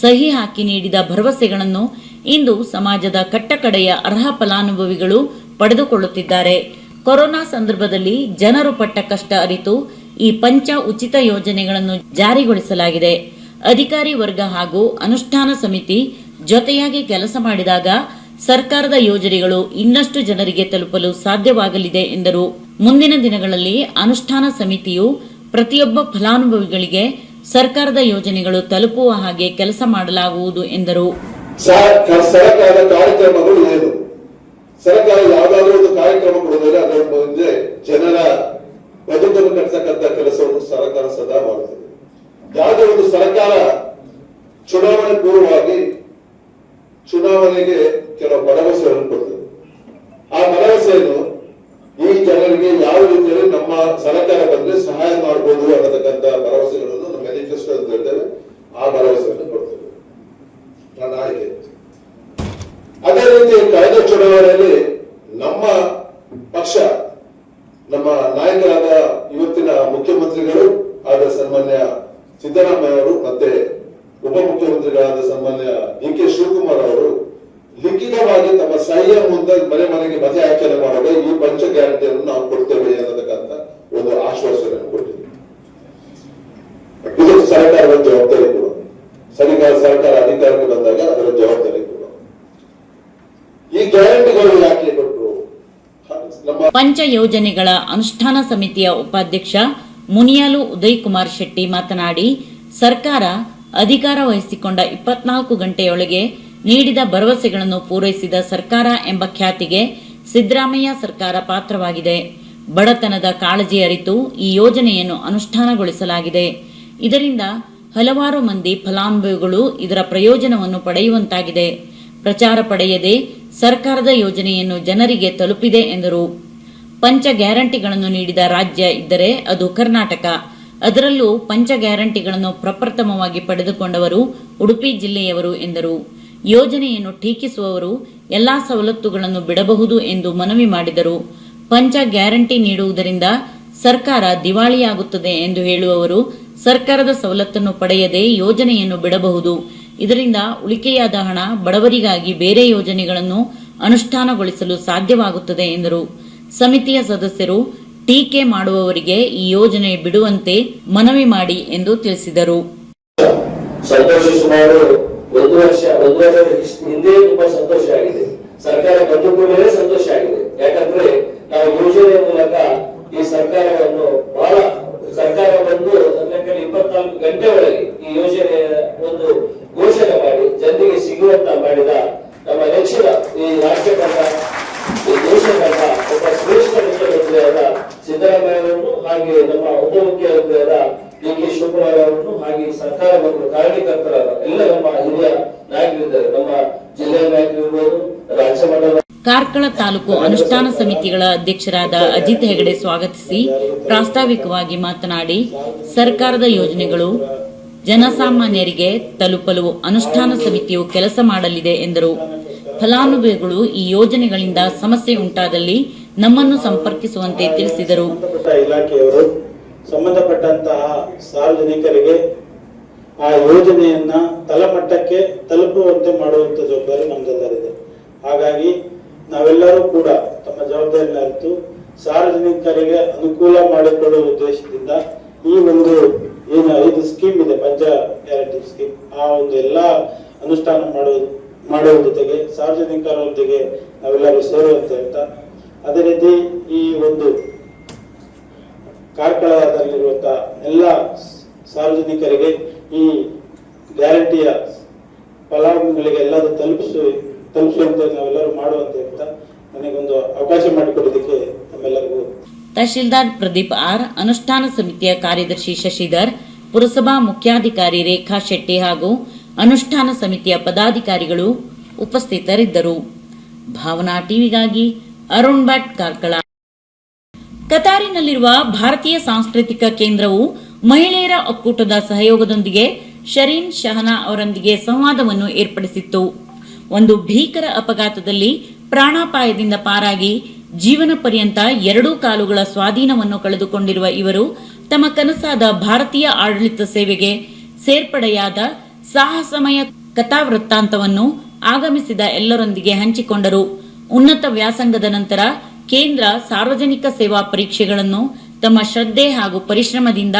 ಸಹಿ ಹಾಕಿ ನೀಡಿದ ಭರವಸೆಗಳನ್ನು ಇಂದು ಸಮಾಜದ ಕಟ್ಟಕಡೆಯ ಅರ್ಹ ಫಲಾನುಭವಿಗಳು ಪಡೆದುಕೊಳ್ಳುತ್ತಿದ್ದಾರೆ. ಕೊರೋನಾ ಸಂದರ್ಭದಲ್ಲಿ ಜನರು ಪಟ್ಟ ಕಷ್ಟ ಅರಿತು ಈ ಪಂಚ ಉಚಿತ ಯೋಜನೆಗಳನ್ನು ಜಾರಿಗೊಳಿಸಲಾಗಿದೆ. ಅಧಿಕಾರಿ ವರ್ಗ ಹಾಗೂ ಅನುಷ್ಠಾನ ಸಮಿತಿ ಜೊತೆಯಾಗಿ ಕೆಲಸ ಮಾಡಿದಾಗ ಸರ್ಕಾರದ ಯೋಜನೆಗಳು ಇನ್ನಷ್ಟು ಜನರಿಗೆ ತಲುಪಲು ಸಾಧ್ಯವಾಗಲಿದೆ ಎಂದರು. ಮುಂದಿನ ದಿನಗಳಲ್ಲಿ ಅನುಷ್ಠಾನ ಸಮಿತಿಯು ಪ್ರತಿಯೊಬ್ಬ ಫಲಾನುಭವಿಗಳಿಗೆ ಸರ್ಕಾರದ ಯೋಜನೆಗಳು ತಲುಪುವ ಹಾಗೆ ಕೆಲಸ ಮಾಡಲಾಗುವುದು ಎಂದರು. ಸರ್ಕಾರದ ಕಾರ್ಯಕ್ರಮಗಳು ಏನು? ಸರ್ಕಾರ ಯಾವುದಾದ್ರೂ ಒಂದು ಕಾರ್ಯಕ್ರಮ ಕೊಡಿದರೆ ಅದರ ಮುಂದೆ ಜನರ ಬದುಕನ್ನು ಕಟ್ಟತಕ್ಕಂಥ ಕೆಲಸವನ್ನು ಸರ್ಕಾರ ಸದಾ ಮಾಡುತ್ತದೆ. ಯಾವುದೇ ಒಂದು ಸರ್ಕಾರ ಚುನಾವಣೆ ಪೂರ್ವವಾಗಿ ಚುನಾವಣೆಗೆ ಕೆಲವು ಭರವಸೆಗಳನ್ನು ಕೊಡ್ತದೆ. ಆ ಭರವಸೆಯನ್ನು ಈ ಜನರಿಗೆ ಯಾವ ರೀತಿಯಲ್ಲಿ ನಮ್ಮ ಸರ್ಕಾರ ಬಂದ್ರೆ ಸಹಾಯ ಮಾಡಬಹುದು ಅನ್ನತಕ್ಕಂಥ ಭರವಸೆಗಳನ್ನು ನಮ್ಮ ಮ್ಯಾನಿಫೆಸ್ಟೋ ಅಂತ ಹೇಳ್ತೇವೆ. ಆ ಭರವಸೆಯನ್ನು ಕೊಡ್ತೇವೆ ನನ್ನ ಆಯ್ಕೆ. ಅದೇ ರೀತಿ ಕಳೆದ ಚುನಾವಣೆಯಲ್ಲಿ ನಮ್ಮ ಪಕ್ಷ, ನಮ್ಮ ನಾಯಕರಾದ ಇವತ್ತಿನ ಮುಖ್ಯಮಂತ್ರಿಗಳು ಆದ ಸನ್ಮಾನ್ಯ ಸಿದ್ದರಾಮಯ್ಯ ಅವರು ಮತ್ತೆ ಉಪಮುಖ್ಯಮಂತ್ರಿಗಳಾದ ಸನ್ಮಾನ್ಯ DK ಶಿವಕುಮಾರ್ ಅವರು ಲಿಖಿತವಾಗಿ ತಮ್ಮ ಸಹಿಯ ಮುಂದೆ ಮನೆ ಮನೆಗೆ ಮತ ಯಾಚನೆ ಮಾಡುವಾಗ ಈ ಪಂಚ ಗ್ಯಾರಂಟಿಯನ್ನು ನಾವು ಕೊಡ್ತೇವೆ ಅನ್ನತಕ್ಕಂಥ ಒಂದು ಆಶ್ವಾಸನೆಯನ್ನು ಕೊಟ್ಟಿದ್ದೀವಿ. ಇದು ಸರ್ಕಾರದ ಜವಾಬ್ದಾರಿ ಕೂಡ, ಸರ್ಕಾರ ಅಧಿಕಾರಕ್ಕೆ ಬಂದಾಗ ಅದರ ಜವಾಬ್ದಾರಿ ಕೂಡ. ಈ ಗ್ಯಾರಂಟಿಗಳು ಯಾಕೆ ಕೊಟ್ಟರು? ನಮ್ಮ ಪಂಚ ಯೋಜನೆಗಳ ಅನುಷ್ಠಾನ ಸಮಿತಿಯ ಉಪಾಧ್ಯಕ್ಷ ಮುನಿಯಾಲು ಉದಯ್ ಕುಮಾರ್ ಶೆಟ್ಟಿ ಮಾತನಾಡಿ, ಸರ್ಕಾರ ಅಧಿಕಾರ ವಹಿಸಿಕೊಂಡ 24 ಗಂಟೆಯೊಳಗೆ ನೀಡಿದ ಭರವಸೆಗಳನ್ನು ಪೂರೈಸಿದ ಸರ್ಕಾರ ಎಂಬ ಖ್ಯಾತಿಗೆ ಸಿದ್ದರಾಮಯ್ಯ ಸರ್ಕಾರ ಪಾತ್ರವಾಗಿದೆ. ಬಡತನದ ಕಾಳಜಿ ಅರಿತು ಈ ಯೋಜನೆಯನ್ನು ಅನುಷ್ಠಾನಗೊಳಿಸಲಾಗಿದೆ. ಇದರಿಂದ ಹಲವಾರು ಮಂದಿ ಫಲಾನುಭವಿಗಳು ಇದರ ಪ್ರಯೋಜನವನ್ನು ಪಡೆಯುವಂತಾಗಿದೆ. ಪ್ರಚಾರ ಪಡೆಯದೆ ಸರ್ಕಾರದ ಯೋಜನೆಯನ್ನು ಜನರಿಗೆ ತಲುಪಿದೆ ಎಂದರು. ಪಂಚ ಗ್ಯಾರಂಟಿಗಳನ್ನು ನೀಡಿದ ರಾಜ್ಯ ಇದ್ದರೆ ಅದು ಕರ್ನಾಟಕ. ಅದರಲ್ಲೂ ಪಂಚ ಗ್ಯಾರಂಟಿಗಳನ್ನು ಪ್ರಪ್ರಥಮವಾಗಿ ಪಡೆದುಕೊಂಡವರು ಉಡುಪಿ ಜಿಲ್ಲೆಯವರು ಎಂದರು. ಯೋಜನೆಯನ್ನು ಟೀಕಿಸುವವರು ಎಲ್ಲಾ ಸವಲತ್ತುಗಳನ್ನು ಬಿಡಬಹುದು ಎಂದು ಮನವಿ ಮಾಡಿದರು. ಪಂಚ ಗ್ಯಾರಂಟಿ ನೀಡುವುದರಿಂದ ಸರ್ಕಾರ ದಿವಾಳಿಯಾಗುತ್ತದೆ ಎಂದು ಹೇಳುವವರು ಸರ್ಕಾರದ ಸವಲತ್ತನ್ನು ಪಡೆಯದೆ ಯೋಜನೆಯನ್ನು ಬಿಡಬಹುದು. ಇದರಿಂದ ಉಳಿಕೆಯಾದ ಹಣ ಬಡವರಿಗಾಗಿ ಬೇರೆ ಯೋಜನೆಗಳನ್ನು ಅನುಷ್ಠಾನಗೊಳಿಸಲು ಸಾಧ್ಯವಾಗುತ್ತದೆ ಎಂದರು. ಸಮಿತಿಯ ಸದಸ್ಯರು ಟೀಕೆ ಮಾಡುವವರಿಗೆ ಈ ಯೋಜನೆ ಬಿಡುವಂತೆ ಮನವಿ ಮಾಡಿ ಎಂದು ತಿಳಿಸಿದರು. ಸಂತೋಷ ಸುಮಾರು ಒಂದೂವರೆ ಹಿಂದೆ ತುಂಬಾ ಸಂತೋಷ ಆಗಿದೆ. ಸರ್ಕಾರ ಬಂದ ಕೂಡಲೇ ಸಂತೋಷ ಆಗಿದೆ. ಯಾಕಂದ್ರೆ ನಾವು ಯೋಜನೆಯ ಮೂಲಕ ಈ ಸರ್ಕಾರವನ್ನು ಬಹಳ ಸರ್ಕಾರ ಬಂದು 24 ಗಂಟೆ ಒಳಗೆ ಈ ಯೋಜನೆಯ ಒಂದು ಘೋಷಣೆ ಮಾಡಿ ಜನರಿಗೆ ಸಿಗುವಂತ ಮಾಡಿದ ನಮ್ಮ ನೆಚ್ಚಿನ ಈ ರಾಜ್ಯಕಂಡ ಈ ದೇಶಕಂಡ ಒಬ್ಬ ಶ್ರೇಷ್ಠ ಮುಖ್ಯಮಂತ್ರಿಯಾದ ಸಿದ್ದರಾಮಯ್ಯರನ್ನು ಹಾಗೆ ನಮ್ಮ ಉಪಮುಖ್ಯಮಂತ್ರಿಯಾದ DK ಶಿವಕುಮಾರ್ ಅವರನ್ನು ಹಾಗೆ ಸರ್ಕಾರ ಮತ್ತು ಕಾರ್ಯಕರ್ತರಾದ ಎಲ್ಲ ನಮ್ಮ ಹಿರಿಯ ನಾಯಕರಿದ್ದಾರೆ. ನಮ್ಮ ಜಿಲ್ಲೆಯ ನಾಯಕರಿರ್ಬೋದು, ರಾಜ್ಯ ಮಟ್ಟದ ಕಾರ್ಕಳ ತಾಲೂಕು ಅನುಷ್ಠಾನ ಸಮಿತಿಗಳ ಅಧ್ಯಕ್ಷರಾದ ಅಜಿತ್ ಹೆಗಡೆ ಸ್ವಾಗತಿಸಿ ಪ್ರಾಸ್ತಾವಿಕವಾಗಿ ಮಾತನಾಡಿ, ಸರ್ಕಾರದ ಯೋಜನೆಗಳು ಜನಸಾಮಾನ್ಯರಿಗೆ ತಲುಪಲು ಅನುಷ್ಠಾನ ಸಮಿತಿಯು ಕೆಲಸ ಮಾಡಲಿದೆ ಎಂದರು. ಫಲಾನುಭವಿಗಳು ಈ ಯೋಜನೆಗಳಿಂದ ಸಮಸ್ಯೆ ಉಂಟಾದಲ್ಲಿ ನಮ್ಮನ್ನು ಸಂಪರ್ಕಿಸುವಂತೆ ತಿಳಿಸಿದರು. ಇಲಾಖೆಯವರು ಸಂಬಂಧಪಟ್ಟಂತಹ ಸಾರ್ವಜನಿಕರಿಗೆ ಆ ಯೋಜನೆಯನ್ನ ತಳಮಟ್ಟಕ್ಕೆ ತಲುಪುವಂತೆ ಮಾಡುವಂತ ಜವಾಬ್ದಾರಿ ನಮ್ದೆಲ್ಲರಿದೆ. ಹಾಗಾಗಿ ನಾವೆಲ್ಲರೂ ಕೂಡ ತಮ್ಮ ಜವಾಬ್ದಾರಿಯನ್ನು ಅರಿತು ಸಾರ್ವಜನಿಕರಿಗೆ ಅನುಕೂಲ ಮಾಡಿಕೊಳ್ಳುವ ಉದ್ದೇಶದಿಂದ ಈ ಒಂದು ಏನು 5 ಸ್ಕೀಮ್ ಇದೆ, ಪಂಚ ಗ್ಯಾರಂಟಿ ಸ್ಕೀಮ್, ಆ ಒಂದು ಎಲ್ಲಾ ಅನುಷ್ಠಾನ ಮಾಡುವ ಜೊತೆಗೆ ಸಾರ್ವಜನಿಕರೊಂದಿಗೆ ನಾವೆಲ್ಲರೂ ಸೇರುವಂತ ಹೇಳ್ತಾ, ಅದೇ ರೀತಿ ಈ ಒಂದು ಕಾರ್ಕಳದಲ್ಲಿರುವಂತಹ ಎಲ್ಲ ಸಾರ್ವಜನಿಕರಿಗೆ ಈ ಗ್ಯಾರಂಟಿಯ ಫಲಾನುಭವಿಗಳಿಗೆ ಎಲ್ಲರೂ ತಲುಪಿಸುವಂತೆ ನಾವೆಲ್ಲರೂ ಮಾಡುವಂತ ಹೇಳ್ತಾ ನನಗೊಂದು ಅವಕಾಶ ಮಾಡಿಕೊಡೋದಕ್ಕೆ ನಮ್ಮೆಲ್ಲರಿಗೂ. ತಹಶೀಲ್ದಾರ್ ಪ್ರದೀಪ್ ಆರ್, ಅನುಷ್ಠಾನ ಸಮಿತಿಯ ಕಾರ್ಯದರ್ಶಿ ಶಶಿಧರ್, ಪುರಸಭಾ ಮುಖ್ಯಾಧಿಕಾರಿ ರೇಖಾ ಶೆಟ್ಟಿ ಹಾಗೂ ಅನುಷ್ಠಾನ ಸಮಿತಿಯ ಪದಾಧಿಕಾರಿಗಳು ಉಪಸ್ಥಿತರಿದ್ದರು. ಭಾವನಾ ಟಿವಿಗಾಗಿ ಅರುಣ್ ಭಟ್, ಕಾರ್ಕಳ. ಕತಾರಿನಲ್ಲಿರುವ ಭಾರತೀಯ ಸಾಂಸ್ಕೃತಿಕ ಕೇಂದ್ರವು ಮಹಿಳೆಯರ ಒಕ್ಕೂಟದ ಸಹಯೋಗದೊಂದಿಗೆ ಶರೀನ್ ಶಹನಾ ಅವರೊಂದಿಗೆ ಸಂವಾದವನ್ನು ಏರ್ಪಡಿಸಿತ್ತು. ಒಂದು ಭೀಕರ ಅಪಘಾತದಲ್ಲಿ ಪ್ರಾಣಾಪಾಯದಿಂದ ಪಾರಾಗಿ ಜೀವನ ಪರ್ಯಂತ 2 ಕಾಲುಗಳ ಸ್ವಾಧೀನವನ್ನು ಕಳೆದುಕೊಂಡಿರುವ ಇವರು ತಮ್ಮ ಕನಸಾದ ಭಾರತೀಯ ಆಡಳಿತ ಸೇವೆಗೆ ಸೇರ್ಪಡೆಯಾದ ಸಾಹಸಮಯ ಕಥಾವೃತ್ತಾಂತವನ್ನು ಆಗಮಿಸಿದ ಎಲ್ಲರೊಂದಿಗೆ ಹಂಚಿಕೊಂಡರು. ಉನ್ನತ ವ್ಯಾಸಂಗದ ನಂತರ ಕೇಂದ್ರ ಸಾರ್ವಜನಿಕ ಸೇವಾ ಪರೀಕ್ಷೆಗಳನ್ನು ತಮ್ಮ ಶ್ರದ್ಧೆ ಹಾಗೂ ಪರಿಶ್ರಮದಿಂದ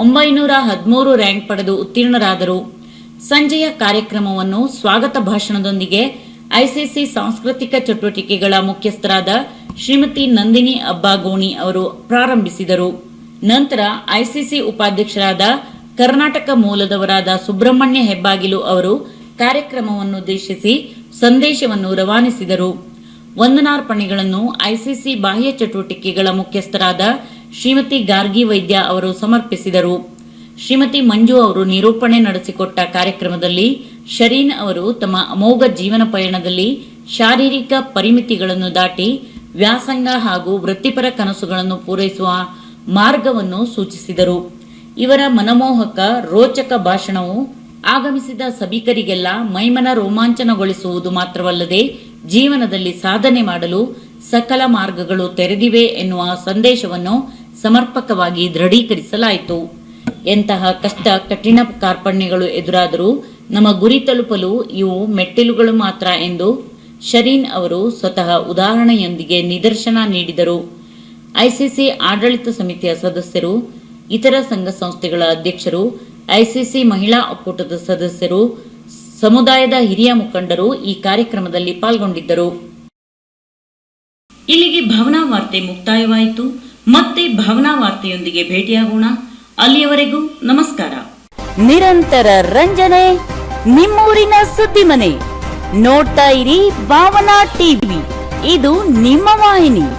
913 ರ್ಯಾಂಕ್ ಪಡೆದು ಉತ್ತೀರ್ಣರಾದರು. ಸಂಜೆಯ ಕಾರ್ಯಕ್ರಮವನ್ನು ಸ್ವಾಗತ ಭಾಷಣದೊಂದಿಗೆ ಐಸಿಸಿ ಸಾಂಸ್ಕೃತಿಕ ಚಟುವಟಿಕೆಗಳ ಮುಖ್ಯಸ್ಥರಾದ ಶ್ರೀಮತಿ ನಂದಿನಿ ಅಬ್ಬಾಗೋಣಿ ಅವರು ಪ್ರಾರಂಭಿಸಿದರು. ನಂತರ ಐಸಿಸಿ ಉಪಾಧ್ಯಕ್ಷರಾದ ಕರ್ನಾಟಕ ಮೂಲದವರಾದ ಸುಬ್ರಹ್ಮಣ್ಯ ಹೆಬ್ಬಾಗಿಲು ಅವರು ಕಾರ್ಯಕ್ರಮವನ್ನುದ್ದೇಶಿಸಿ ಸಂದೇಶವನ್ನು ರವಾನಿಸಿದರು. ವಂದನಾರ್ಪಣೆಗಳನ್ನು ಐಸಿಸಿ ಬಾಹ್ಯ ಚಟುವಟಿಕೆಗಳ ಮುಖ್ಯಸ್ಥರಾದ ಶ್ರೀಮತಿ ಗಾರ್ಗಿ ವೈದ್ಯ ಅವರು ಸಮರ್ಪಿಸಿದರು. ಶ್ರೀಮತಿ ಮಂಜು ಅವರು ನಿರೂಪಣೆ ನಡೆಸಿಕೊಟ್ಟ ಕಾರ್ಯಕ್ರಮದಲ್ಲಿ ಶರೀನ್ ಅವರು ತಮ್ಮ ಅಮೋಘ ಜೀವನ ಪಯಣದಲ್ಲಿ ಶಾರೀರಿಕ ಪರಿಮಿತಿಗಳನ್ನು ದಾಟಿ ವ್ಯಾಸಂಗ ಹಾಗೂ ವೃತ್ತಿಪರ ಕನಸುಗಳನ್ನು ಪೂರೈಸುವ ಮಾರ್ಗವನ್ನು ಸೂಚಿಸಿದರು. ಇವರ ಮನಮೋಹಕ ರೋಚಕ ಭಾಷಣವು ಆಗಮಿಸಿದ ಸಭಿಕರಿಗೆಲ್ಲ ಮೈಮನ ರೋಮಾಂಚನಗೊಳಿಸುವುದು ಮಾತ್ರವಲ್ಲದೆ ಜೀವನದಲ್ಲಿ ಸಾಧನೆ ಮಾಡಲು ಸಕಲ ಮಾರ್ಗಗಳು ತೆರೆದಿವೆ ಎನ್ನುವ ಸಂದೇಶವನ್ನು ಸಮರ್ಪಕವಾಗಿ ದೃಢೀಕರಿಸಲಾಯಿತು. ಎಂತಹ ಕಷ್ಟ ಕಠಿಣ ಕಾರ್ಪಣ್ಯಗಳು ಎದುರಾದರೂ ನಮ್ಮ ಗುರಿ ತಲುಪಲು ಇವು ಮೆಟ್ಟಿಲುಗಳು ಮಾತ್ರ ಎಂದು ಶರೀನ್ ಅವರು ಸ್ವತಃ ಉದಾಹರಣೆಯೊಂದಿಗೆ ನಿದರ್ಶನ ನೀಡಿದರು. ಐಸಿಸಿ ಆಡಳಿತ ಸಮಿತಿಯ ಸದಸ್ಯರು, ಇತರ ಸಂಘ ಸಂಸ್ಥೆಗಳ ಅಧ್ಯಕ್ಷರು, ಐಸಿಸಿ ಮಹಿಳಾ ಒಕ್ಕೂಟದ ಸದಸ್ಯರು, ಸಮುದಾಯದ ಹಿರಿಯ ಮುಖಂಡರು ಈ ಕಾರ್ಯಕ್ರಮದಲ್ಲಿ ಪಾಲ್ಗೊಂಡಿದ್ದರು. ಇಲ್ಲಿಗೆ ಭಾವನಾ ವಾರ್ತೆ ಮುಕ್ತಾಯವಾಯಿತು. ಮತ್ತೆ ಭಾವನಾ ವಾರ್ತೆಯೊಂದಿಗೆ ಭೇಟಿಯಾಗೋಣ. ಅಲ್ಲಿಯವರೆಗೂ ನಮಸ್ಕಾರ. ನಿರಂತರ ರಂಜನೆ, ನಿಮ್ಮೂರಿನ ಸುದ್ದಿ ಮನೆ. ನೋಡ್ತಾ ಇರಿ ಭಾವನಾ ಟಿವಿ, ಇದು ನಿಮ್ಮ ವಾಹಿನಿ.